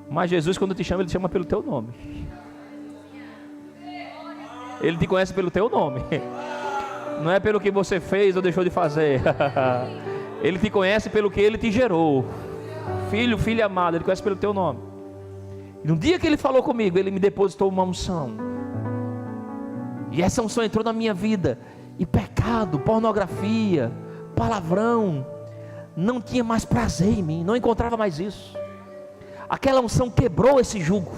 Mas Jesus, quando te chama, Ele te chama pelo teu nome. Ele te conhece pelo teu nome. Não é pelo que você fez ou deixou de fazer. Ele te conhece pelo que Ele te gerou. Filho, filha amada, Ele conhece pelo teu nome. E no dia que Ele falou comigo, Ele me depositou uma unção. E essa unção entrou na minha vida. E pecado, pornografia, palavrão, não tinha mais prazer em mim. Não encontrava mais isso. Aquela unção quebrou esse jugo.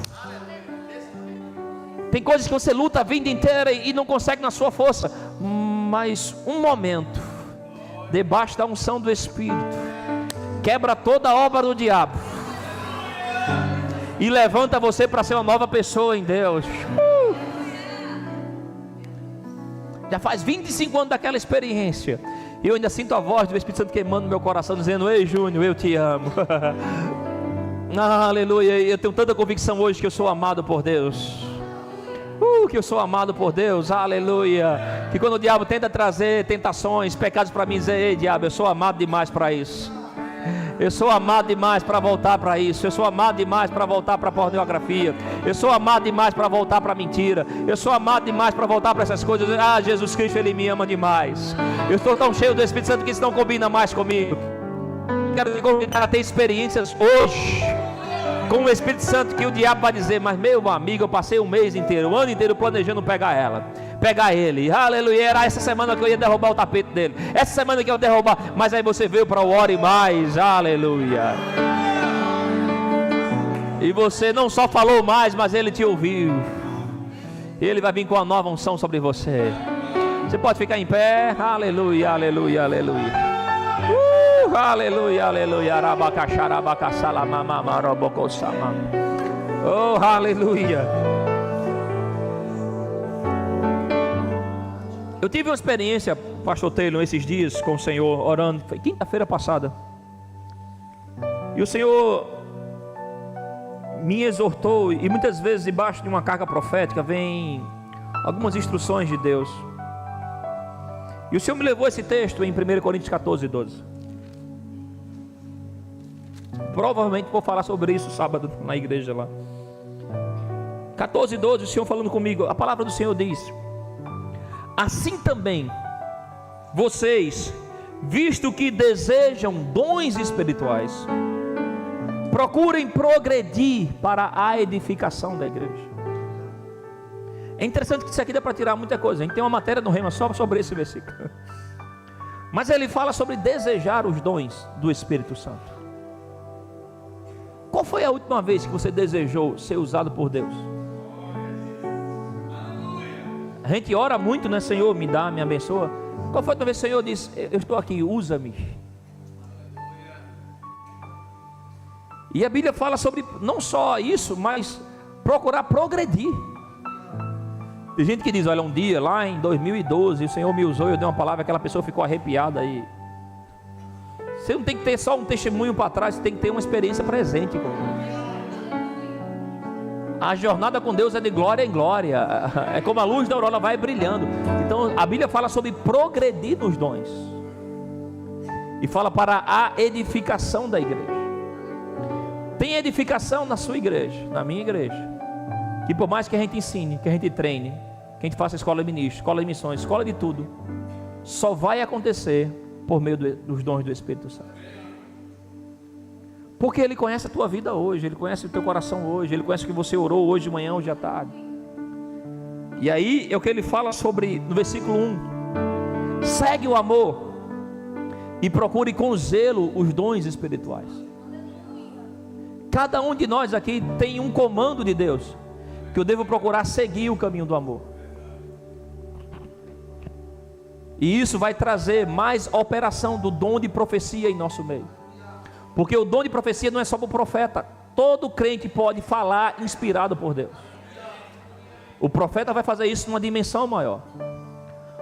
Tem coisas que você luta a vida inteira e não consegue na sua força. Mas um momento, debaixo da unção do Espírito, quebra toda a obra do diabo. E levanta você para ser uma nova pessoa em Deus. Já faz 25 anos daquela experiência. E eu ainda sinto a voz do Espírito Santo queimando no meu coração, dizendo: ei, Júnior, eu te amo. Aleluia. Eu tenho tanta convicção hoje que eu sou amado por Deus. Que eu sou amado por Deus, aleluia. Que quando o diabo tenta trazer tentações, pecados para mim, dizer: ei, diabo, eu sou amado demais para isso. Eu sou amado demais para voltar para isso. Eu sou amado demais para voltar para pornografia. Eu sou amado demais para voltar para mentira. Eu sou amado demais para voltar para essas coisas. Ah, Jesus Cristo, Ele me ama demais. Eu estou tão cheio do Espírito Santo que isso não combina mais comigo. Quero te convidar a ter experiências hoje com o Espírito Santo, que o diabo vai dizer: mas meu amigo, eu passei um mês inteiro, um ano inteiro planejando pegar ela, pegar ele, aleluia. Era essa semana que eu ia derrubar o tapete dele, essa semana que eu ia derrubar, mas aí você veio para o Ore Mais, aleluia. E você não só falou mais, mas ele te ouviu. Ele vai vir com uma nova unção sobre você. Você pode ficar em pé, aleluia, aleluia, aleluia. Aleluia, aleluia. Oh, aleluia. Eu tive uma experiência, pastor Taylor, esses dias com o Senhor, orando. Foi quinta-feira passada. E o Senhor me exortou. E muitas vezes debaixo de uma carga profética vem algumas instruções de Deus. E o Senhor me levou esse texto em 1 Coríntios 14, 12. Provavelmente vou falar sobre isso sábado na igreja lá. 14, 12, o Senhor falando comigo. A palavra do Senhor diz: assim também vocês, visto que desejam dons espirituais, procurem progredir para a edificação da igreja. É interessante que isso aqui dá para tirar muita coisa. A gente tem uma matéria no Rema só sobre esse versículo. Mas ele fala sobre desejar os dons do Espírito Santo. Qual foi a última vez que você desejou ser usado por Deus? A gente ora muito, né? Senhor, me dá, me abençoa. Qual foi a última vez que o Senhor disse: eu estou aqui, usa-me? E a Bíblia fala sobre não só isso, mas procurar progredir. Tem gente que diz: olha, um dia lá em 2012 o Senhor me usou, eu dei uma palavra, aquela pessoa ficou arrepiada aí. Você não tem que ter só um testemunho para trás, você tem que ter uma experiência presente com Deus. A jornada com Deus é de glória em glória. É como a luz da aurora, vai brilhando. Então a Bíblia fala sobre progredir nos dons. E fala para a edificação da igreja. Tem edificação na sua igreja, na minha igreja. Que por mais que a gente ensine, que a gente treine, que a gente faça escola de ministros, escola de missões, escola de tudo, só vai acontecer por meio dos dons do Espírito Santo. Porque Ele conhece a tua vida hoje, Ele conhece o teu coração hoje, Ele conhece o que você orou hoje de manhã, hoje à tarde. E aí é o que Ele fala sobre, no versículo 1: segue o amor e procure com zelo os dons espirituais. Cada um de nós aqui tem um comando de Deus, que eu devo procurar seguir o caminho do amor. E isso vai trazer mais operação do dom de profecia em nosso meio. Porque o dom de profecia não é só para o profeta. Todo crente pode falar inspirado por Deus. O profeta vai fazer isso numa dimensão maior.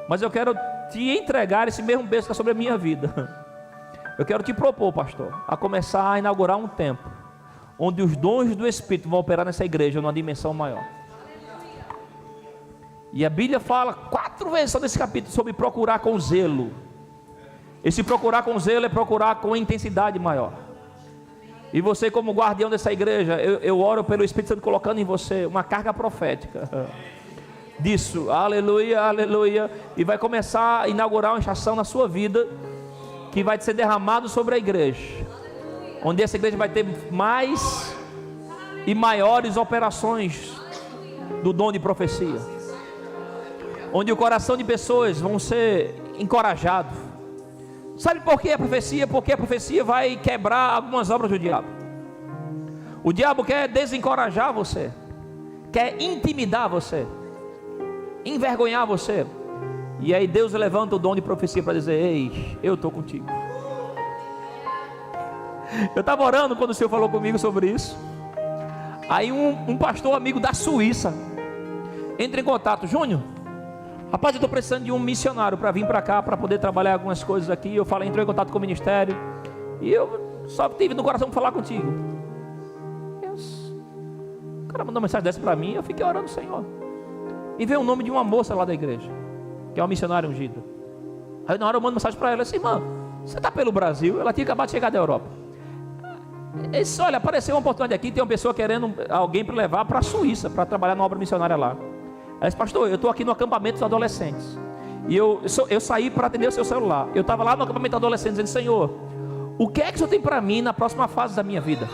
Mas eu quero te entregar esse mesmo beijo que está sobre a minha vida. Eu quero te propor, pastor, a começar a inaugurar um tempo onde os dons do Espírito vão operar nessa igreja numa dimensão maior. E a Bíblia fala 4 vezes só nesse capítulo sobre procurar com zelo. Esse procurar com zelo é procurar com intensidade maior. E você, como guardião dessa igreja, eu oro pelo Espírito Santo colocando em você uma carga profética disso, aleluia, aleluia. E vai começar a inaugurar uma estação na sua vida que vai ser derramado sobre a igreja, onde essa igreja vai ter mais e maiores operações do dom de profecia, onde o coração de pessoas vão ser encorajados. Sabe por que a profecia? Porque a profecia vai quebrar algumas obras do diabo. O diabo quer desencorajar você, quer intimidar você, envergonhar você. E aí Deus levanta o dom de profecia para dizer: ei, eu estou contigo. Eu estava orando quando o Senhor falou comigo sobre isso. Aí um pastor amigo da Suíça entra em contato: Júnior, rapaz, eu estou precisando de um missionário para vir para cá, para poder trabalhar algumas coisas aqui. Eu falei, entrou em contato com o ministério, e eu só tive no coração para falar contigo. O cara mandou uma mensagem dessa para mim, eu fiquei orando, Senhor. E veio o nome de uma moça lá da igreja, que é uma missionária ungida. Aí na hora eu mando mensagem para ela assim: irmã, você está pelo Brasil? Ela tinha acabado de chegar da Europa. Ele disse: olha, apareceu uma oportunidade aqui, tem uma pessoa querendo alguém para levar para a Suíça, para trabalhar na obra missionária lá. Ela disse: pastor, eu estou aqui no acampamento dos adolescentes, e eu saí para atender o seu celular. Eu estava lá no acampamento dos adolescentes, dizendo: Senhor, o que é que o Senhor tem para mim na próxima fase da minha vida?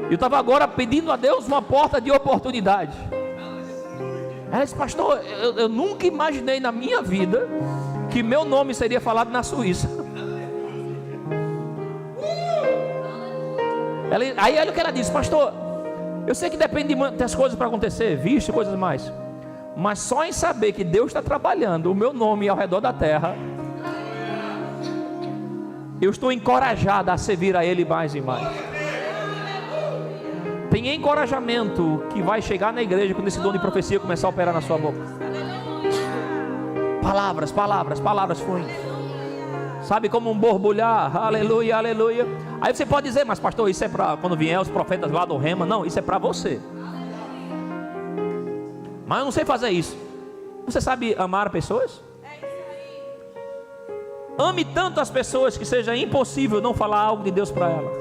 Eu estava agora pedindo a Deus uma porta de oportunidade. Ela disse: pastor, eu nunca imaginei na minha vida que meu nome seria falado na Suíça. Aí olha o que ela disse: pastor, eu sei que depende de muitas coisas para acontecer, visto e coisas mais, mas só em saber que Deus está trabalhando o meu nome ao redor da terra, eu estou encorajada a servir a Ele mais e mais. Tem encorajamento que vai chegar na igreja quando esse dom de profecia começar a operar na sua boca. Palavras, palavras, palavras fluem. Sabe, como um borbulhar, aleluia, aleluia. Aí você pode dizer: mas pastor, isso é para quando vier os profetas lá do Rema. Não, isso é para você. Mas eu não sei fazer isso. Você sabe amar pessoas? Ame tanto as pessoas que seja impossível não falar algo de Deus para elas.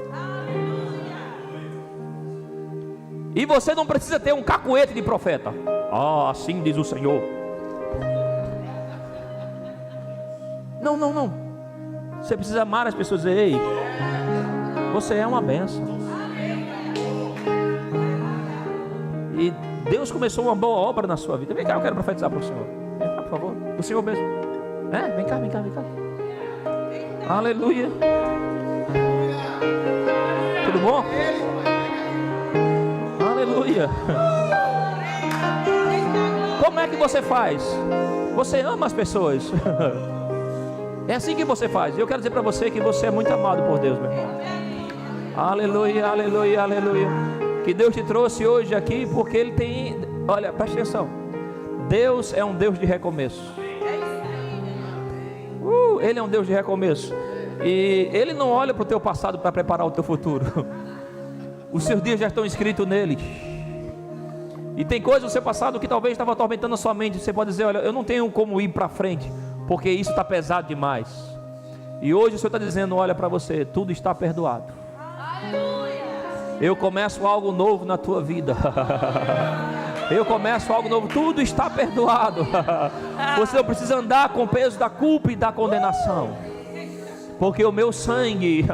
E você não precisa ter um cacuete de profeta. Assim diz o Senhor. Não, não, não. Você precisa amar as pessoas e dizer: ei, você é uma bênção. E Deus começou uma boa obra na sua vida. Vem cá, eu quero profetizar para o Senhor. Vem cá, por favor. O Senhor mesmo. Vem cá, vem cá, vem cá. Aleluia. Tudo bom? Aleluia. Como é que você faz? Você ama as pessoas. É assim que você faz. Eu quero dizer para você que você é muito amado por Deus, meu irmão. Aleluia, aleluia, aleluia. Que Deus te trouxe hoje aqui porque Ele tem... Olha, preste atenção. Deus é um Deus de recomeço. Ele é um Deus de recomeço. E Ele não olha para o teu passado para preparar o teu futuro. Os seus dias já estão escritos nele. E tem coisas no seu passado que talvez estava atormentando a sua mente. Você pode dizer: olha, eu não tenho como ir para frente, porque isso está pesado demais. E hoje o Senhor está dizendo: olha para você, tudo está perdoado. Eu começo algo novo na tua vida. Eu começo algo novo, tudo está perdoado. Você não precisa andar com o peso da culpa e da condenação, porque o meu sangue,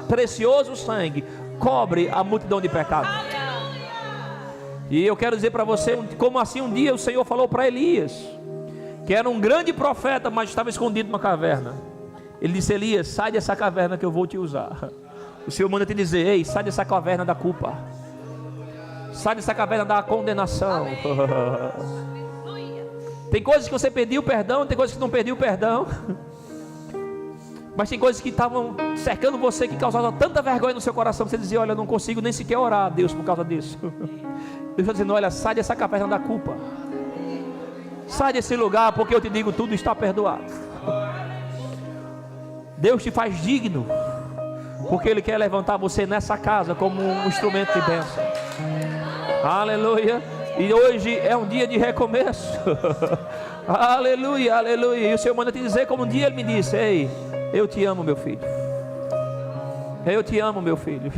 precioso sangue, cobre a multidão de pecados. E eu quero dizer para você, como assim um dia o Senhor falou para Elias, que era um grande profeta, mas estava escondido numa caverna. Ele disse: Elias, sai dessa caverna que eu vou te usar. O Senhor manda te dizer: ei, sai dessa caverna da culpa, sai dessa caverna da condenação. Tem coisas que você pediu perdão, tem coisas que não pediu perdão, mas tem coisas que estavam cercando você, que causavam tanta vergonha no seu coração, você dizia: olha, eu não consigo nem sequer orar a Deus por causa disso. Deus está dizendo: olha, sai dessa caverna da culpa. Sai desse lugar, porque eu te digo, tudo está perdoado. Deus te faz digno, porque Ele quer levantar você nessa casa como um instrumento de bênção. Aleluia. E hoje é um dia de recomeço. Aleluia, aleluia. E o Senhor manda te dizer, como um dia Ele me disse: ei, eu te amo, meu filho. Eu te amo, meu filho.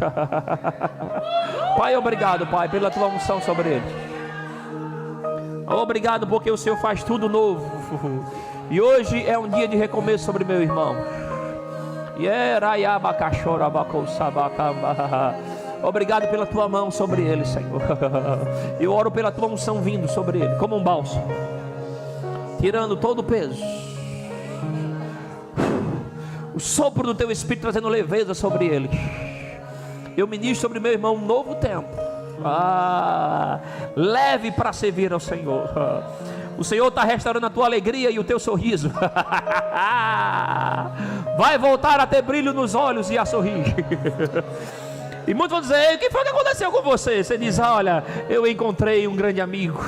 Pai, obrigado, Pai, pela tua unção sobre ele. Obrigado porque o Senhor faz tudo novo. E hoje é um dia de recomeço sobre meu irmão. Obrigado pela tua mão sobre ele, Senhor. Eu oro pela tua unção vindo sobre ele, como um bálsamo, tirando todo o peso. O sopro do teu Espírito trazendo leveza sobre ele. Eu ministro sobre meu irmão um novo tempo. Leve para servir ao Senhor. O Senhor está restaurando a tua alegria e o teu sorriso. Vai voltar a ter brilho nos olhos e a sorrir. E muitos vão dizer: o que foi que aconteceu com você? Você diz: olha, eu encontrei um grande amigo.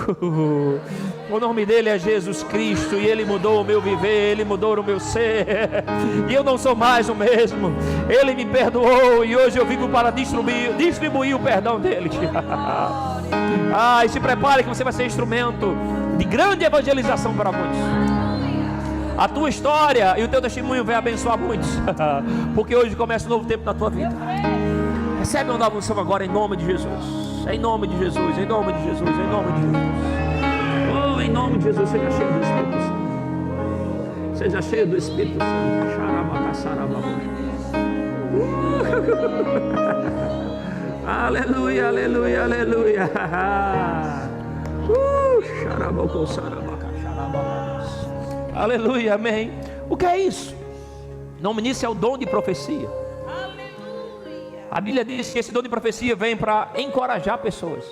O nome dele é Jesus Cristo, e Ele mudou o meu viver, Ele mudou o meu ser, e eu não sou mais o mesmo. Ele me perdoou, e hoje eu vivo para distribuir o perdão dele. E se prepare que você vai ser instrumento de grande evangelização para muitos. A tua história e o teu testemunho vai abençoar muitos, porque hoje começa um novo tempo na tua vida. Recebe uma nova unção agora em nome de Jesus. Em nome de Jesus, em nome de Jesus, em nome de Jesus. Oh, em nome de Jesus, seja cheio do Espírito Santo. Seja cheio do Espírito Santo. Aleluia, aleluia, aleluia. Aleluia, amém. O que é isso? O nome disso é o dom de profecia. A Bíblia diz que esse dom de profecia vem para encorajar pessoas.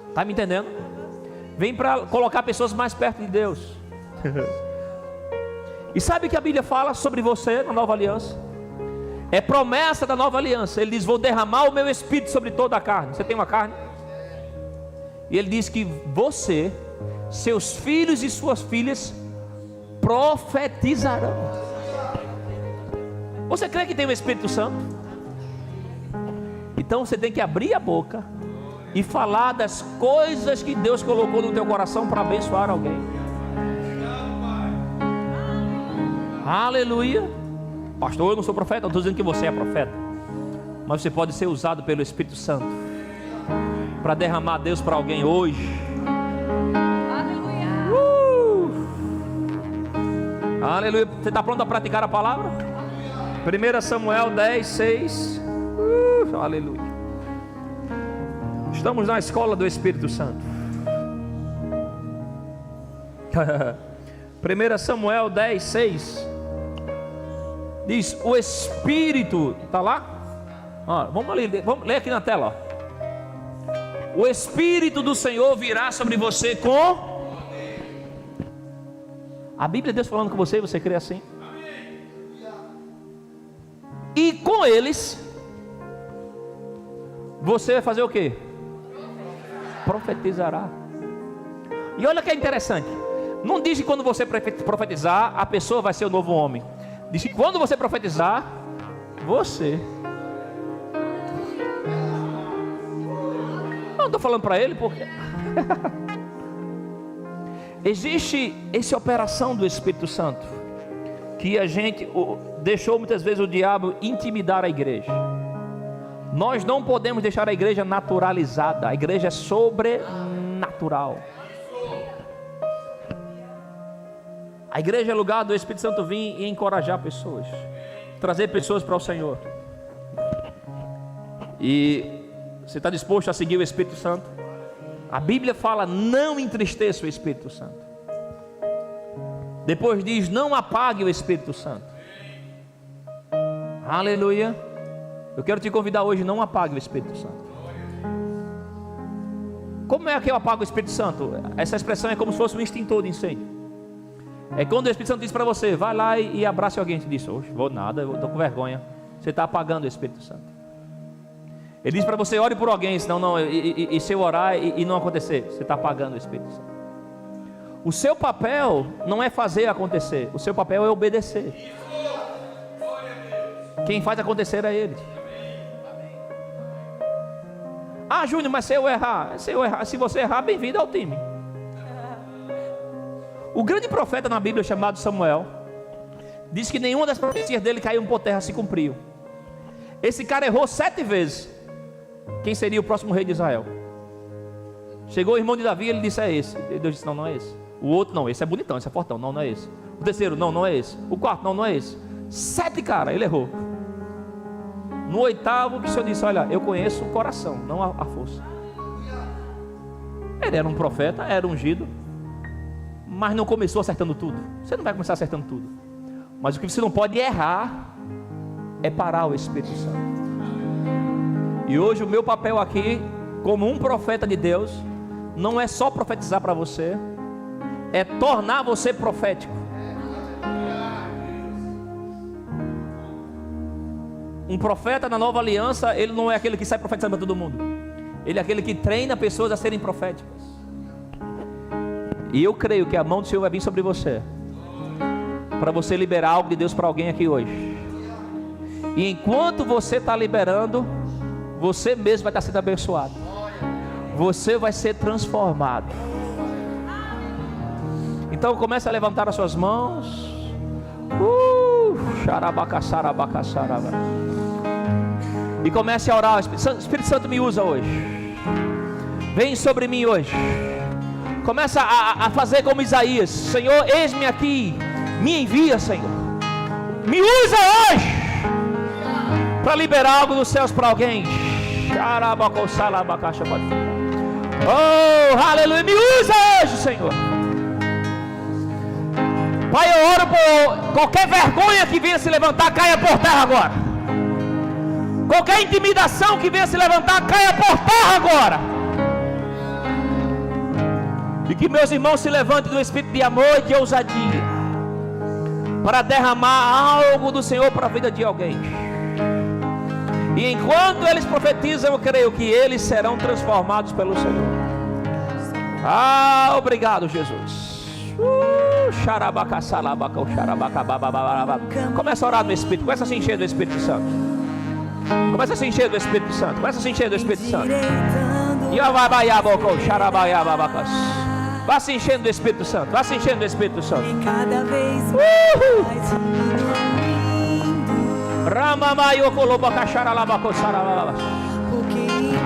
Está me entendendo? Vem para colocar pessoas mais perto de Deus. E sabe o que a Bíblia fala sobre você na nova aliança? É promessa da nova aliança. Ele diz: vou derramar o meu Espírito sobre toda a carne. Você tem uma carne? E ele diz que você, seus filhos e suas filhas profetizarão. Você crê que tem o Espírito Santo? Então você tem que abrir a boca e falar das coisas que Deus colocou no teu coração para abençoar alguém. Aleluia. Pastor, eu não sou profeta. Não estou dizendo que você é profeta, mas você pode ser usado pelo Espírito Santo para derramar Deus para alguém hoje. Aleluia. Você está pronto a praticar a palavra? 1 Samuel 10, 6. Aleluia. Estamos na escola do Espírito Santo. 1 Samuel 10, 6. Diz: o Espírito, está lá? Vamos ler aqui na tela. O Espírito do Senhor virá sobre você com... A Bíblia é Deus falando com você, e você crê assim? E com eles você vai fazer o quê? Profetizará. E olha que é interessante. Não diz que quando você profetizar, a pessoa vai ser o novo homem. Diz que quando você profetizar, você... Não estou falando para ele porque... Existe essa operação do Espírito Santo, que a gente deixou muitas vezes o diabo intimidar a igreja. Nós não podemos deixar a igreja naturalizada. A igreja é sobrenatural. A igreja é lugar do Espírito Santo vir e encorajar pessoas, trazer pessoas para o Senhor. E você está disposto a seguir o Espírito Santo? A Bíblia fala: não entristeça o Espírito Santo. Depois diz: não apague o Espírito Santo. Aleluia. Eu quero te convidar hoje: não apague o Espírito Santo. Como é que eu apago o Espírito Santo? Essa expressão é como se fosse um extintor de incêndio. É quando o Espírito Santo diz para você: vai lá e abrace alguém. Você diz: oxe, vou nada, eu estou com vergonha. Você está apagando o Espírito Santo. Ele diz para você, ore por alguém, senão não, e se eu orar e não acontecer, você está apagando o Espírito Santo. O seu papel não é fazer acontecer, o seu papel é obedecer. Quem faz acontecer é Ele. Ah, Júnior, mas se eu errar, se você errar, bem-vindo ao time. O grande profeta na Bíblia chamado Samuel diz que nenhuma das profecias dele caiu por terra, se cumpriu. Esse cara errou 7 vezes. Quem seria o próximo rei de Israel? Chegou o irmão de Davi e ele disse, é esse. E Deus disse, não, não é esse. O outro, não, esse é bonitão, esse é fortão, não, não é esse. O terceiro, não, não é esse. O quarto, não, não é esse. 7 cara, ele errou. No 8º, o Senhor disse, olha, eu conheço o coração, não a força. Ele era um profeta, era ungido, mas não começou acertando tudo. Você não vai começar acertando tudo. Mas o que você não pode errar é parar o Espírito Santo. E hoje o meu papel aqui, como um profeta de Deus, não é só profetizar para você, é tornar você profético. Um profeta na nova aliança, ele não é aquele que sai profetizando para todo mundo. Ele é aquele que treina pessoas a serem proféticas. E eu creio que a mão do Senhor vai vir sobre você, para você liberar algo de Deus para alguém aqui hoje. E enquanto você está liberando, você mesmo vai estar sendo abençoado. Você vai ser transformado. Então comece a levantar as suas mãos. E comece a orar. Espírito Santo me usa hoje. Vem sobre mim hoje. Começa a fazer como Isaías. Senhor, eis-me aqui. Me envia, Senhor. Me usa hoje para liberar algo dos céus para alguém. Oh, aleluia. Me usa hoje, Senhor. Pai, eu oro por qualquer vergonha que venha se levantar, caia por terra agora. Qualquer intimidação que venha se levantar, caia por terra agora. E que meus irmãos se levantem do espírito de amor e de ousadia, para derramar algo do Senhor para a vida de alguém. E enquanto eles profetizam, eu creio que eles serão transformados pelo Senhor. Ah, obrigado, Jesus. Começa a orar no Espírito. Começa a se encher do Espírito Santo. Começa a se encher do Espírito Santo. Começa a se encher do Espírito Santo. Vá se enchendo do Espírito Santo. Vá se enchendo do Espírito Santo. Cada vez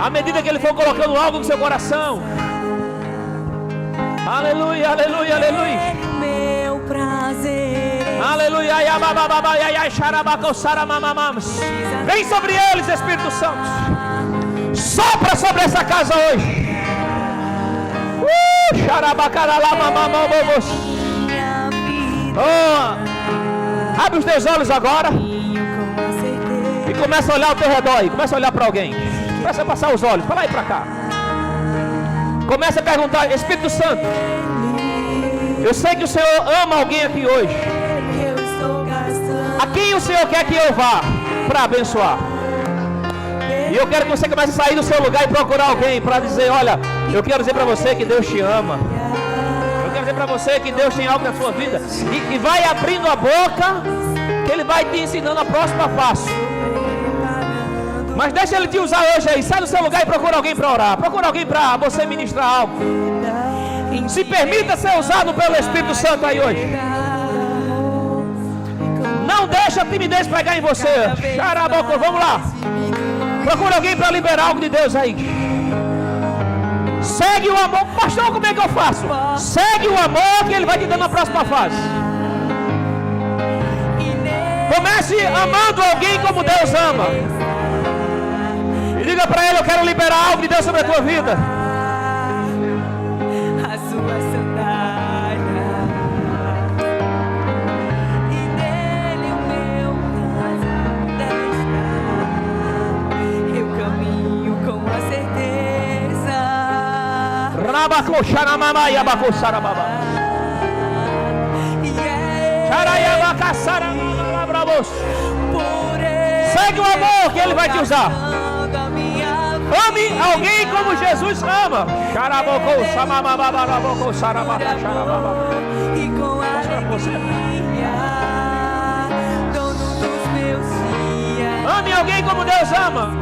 à medida que ele for colocando algo no seu coração. Aleluia, aleluia, aleluia. meu prazer. Aleluia. Vem sobre eles, Espírito Santo. Sopra sobre essa casa hoje. Oh, abre os teus olhos agora e começa a olhar ao teu redor aí. Começa a olhar para alguém. Começa a passar os olhos para lá e para cá. Começa a perguntar, Espírito Santo, eu sei que o Senhor ama alguém aqui hoje. A quem o Senhor quer que eu vá para abençoar? E eu quero que você comece a sair do seu lugar e procurar alguém para dizer, olha, eu quero dizer para você que Deus te ama. Eu quero dizer para você que Deus tem algo na sua vida. E vai abrindo a boca, que Ele vai te ensinando a próxima fase. Mas deixa Ele te usar hoje aí. Sai do seu lugar e procura alguém para orar. Procura alguém para você ministrar algo. Se permita ser usado pelo Espírito Santo aí hoje. Não deixa a timidez pegar em você. Vamos lá. Procura alguém para liberar algo de Deus aí. Segue o amor. Pastor, como é que eu faço? Segue o amor que Ele vai te dando na próxima fase. Comece amando alguém como Deus ama. E diga para ele, eu quero liberar algo de Deus sobre a tua vida. A sua sandália, e nele o meu prazer está. Eu caminho com a certeza. Rabacoxaramamai, abacoxarababa. Charaiabacaçaramabravos. Segue o amor que Ele vai te usar. Ame alguém como Jesus ama. Xarabocou, samamabababocou, sarababa, xarababa. E com alegria, dono dos meus dias. Ame alguém como Deus ama.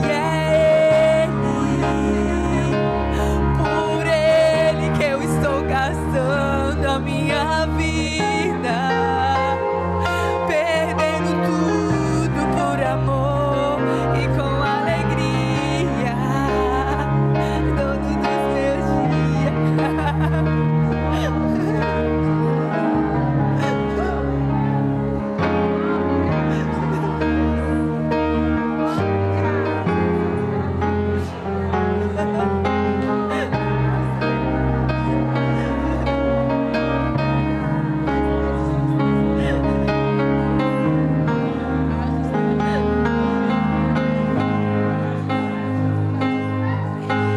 E é Ele, por Ele que eu estou gastando a minha vida, perdendo tudo por amor e com alegria, dono dos meus dias.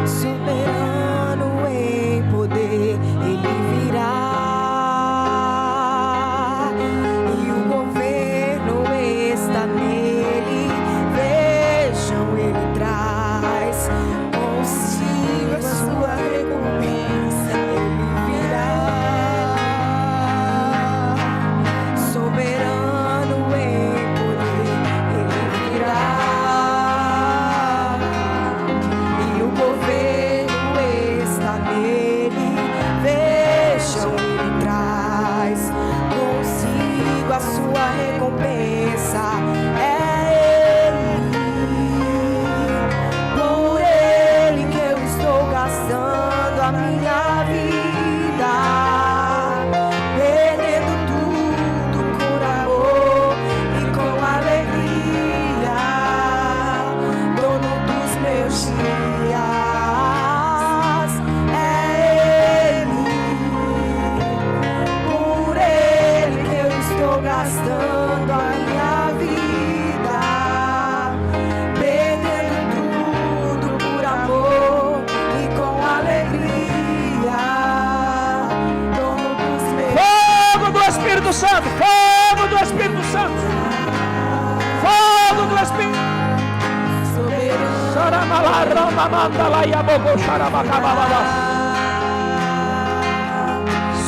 Soberano em poder, Ele virá, e o governo está nele. Vejam, Ele traz consigo a sua recompensa. Ele virá, soberano em poder, Ele virá. E o governo está nele. Vejam, Ele traz consigo a sua recompensa. É Ele, por Ele que eu estou gastando a minha vida, perdendo tudo por amor e com alegria, dono dos meus dias. É Ele, por Ele que eu estou gastando a minha vida, perdendo tudo por amor e com alegria, dono dos meus. Fogo do Espírito Santo. Fogo do Espírito Santo. Fogo do Espírito. Soberano. Saramalarramamandalaiabogô, xarabacabababá.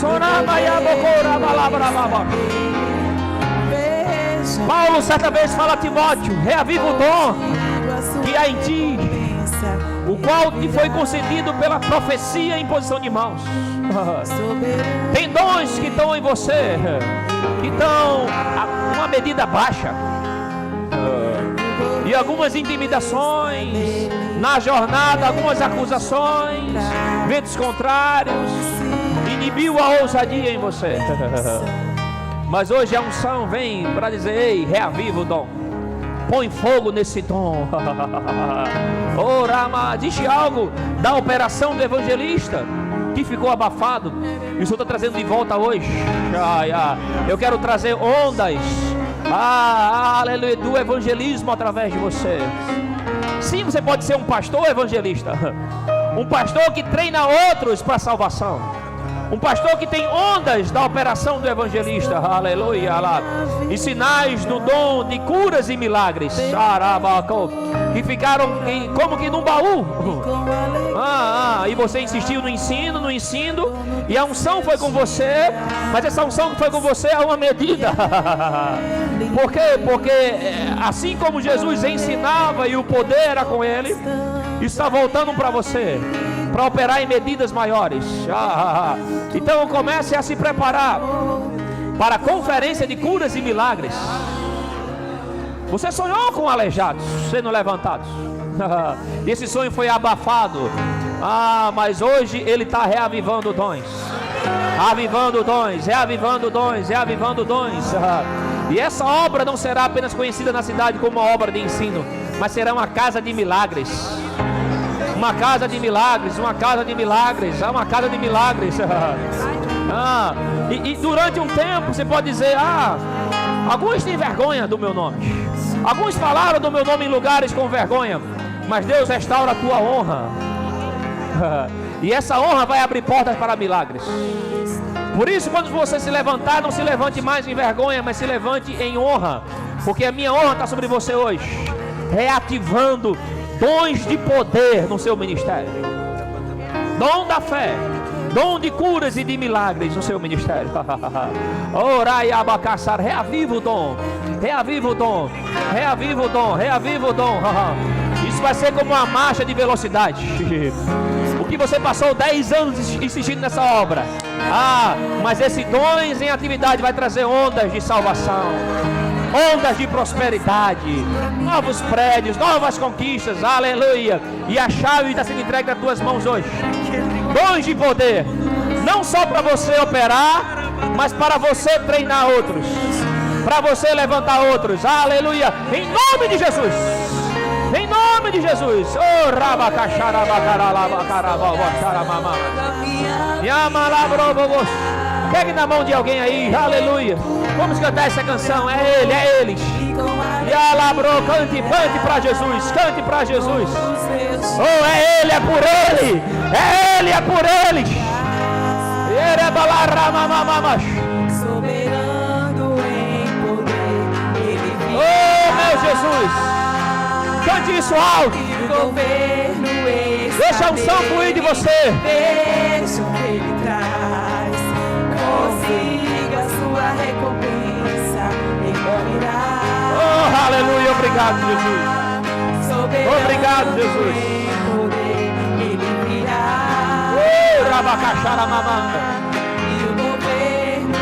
Sonamaiabogô, rabalabrababá. Veja Paulo certa vez fala a Timóteo: reaviva o dom a sua que há em ti, recompensa. o qual te foi concedido pela profecia e imposição de mãos. Soberano. Tem dons que estão em você, que estão a uma medida baixa. E algumas intimidações na jornada, algumas acusações, ventos contrários, inibiu a ousadia em você. Mas hoje a unção vem para dizer: ei, reaviva o dom, põe fogo nesse dom. Orama, existe algo da operação do evangelista que ficou abafado e o Senhor está trazendo de volta hoje. Eu quero trazer ondas, aleluia, do evangelismo através de você. Sim, você pode ser um pastor evangelista, um pastor que treina outros para a salvação, um pastor que tem ondas da operação do evangelista, aleluia, e sinais do dom de curas e milagres, que ficaram como que num baú. E você insistiu no ensino, e a unção foi com você, mas essa unção que foi com você é uma medida. Por quê? Porque assim como Jesus ensinava e o poder era com ele, está voltando para você, para operar em medidas maiores. Então comece a se preparar para a conferência de curas e milagres. Você sonhou com aleijados sendo levantados. Esse sonho foi abafado. Mas hoje ele está reavivando dons. Avivando dons, reavivando dons, reavivando dons. E essa obra não será apenas conhecida na cidade como uma obra de ensino, mas será uma casa de milagres. Uma casa de milagres, uma casa de milagres, uma casa de milagres. E durante um tempo você pode dizer: alguns têm vergonha do meu nome, alguns falaram do meu nome em lugares com vergonha, mas Deus restaura a tua honra. E essa honra vai abrir portas para milagres. Por isso, quando você se levantar, não se levante mais em vergonha, mas se levante em honra, porque a minha honra está sobre você hoje, reativando dons de poder no seu ministério, dom da fé, dom de curas e de milagres no seu ministério. Orai abacaçar, reaviva o dom, reaviva o dom, reaviva o dom, reaviva o dom. Isso vai ser como uma marcha de velocidade. O que você passou 10 anos insistindo nessa obra, mas esse dons em atividade vai trazer ondas de salvação, ondas de prosperidade, novos prédios, novas conquistas, aleluia. E a chave está sendo entregue nas tuas mãos hoje. Dons de poder, não só para você operar, mas para você treinar outros, para você levantar outros, aleluia, em nome de Jesus, em nome de Jesus. Oh, pegue na mão de alguém aí, aleluia. Vamos cantar essa canção, é Ele, é eles. E alabrou, cante para Jesus, cante para Jesus. Oh, é Ele, é por Ele, é Ele, é por eles. Soberano em poder, Ele virá. Oh, meu Jesus, cante isso alto. Deixa a unção fluir de você. Veja o que Ele traz, consiga sua recompensa, Ele virá. Oh, aleluia, obrigado, Jesus. Obrigado, Jesus. Ele virá. Rabacaxara mamanda. E o governo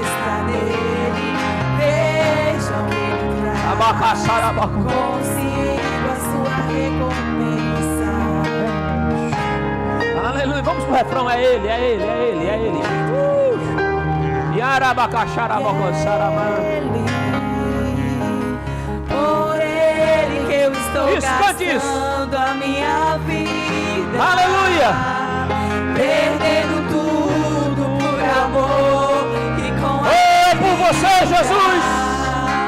está nele. Vejam o que Ele traz, Abacaxara abacu. consiga sua recompensa. Aleluia, vamos pro refrão, é Ele, é Ele, é Ele, é Ele. Yarabacaxara abacaxara mamanda. Por Ele que eu estou gastando a minha vida. Aleluia. Perdendo tudo por amor e com É por você, Jesus.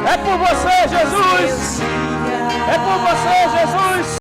É por você, Jesus. É por você, Jesus.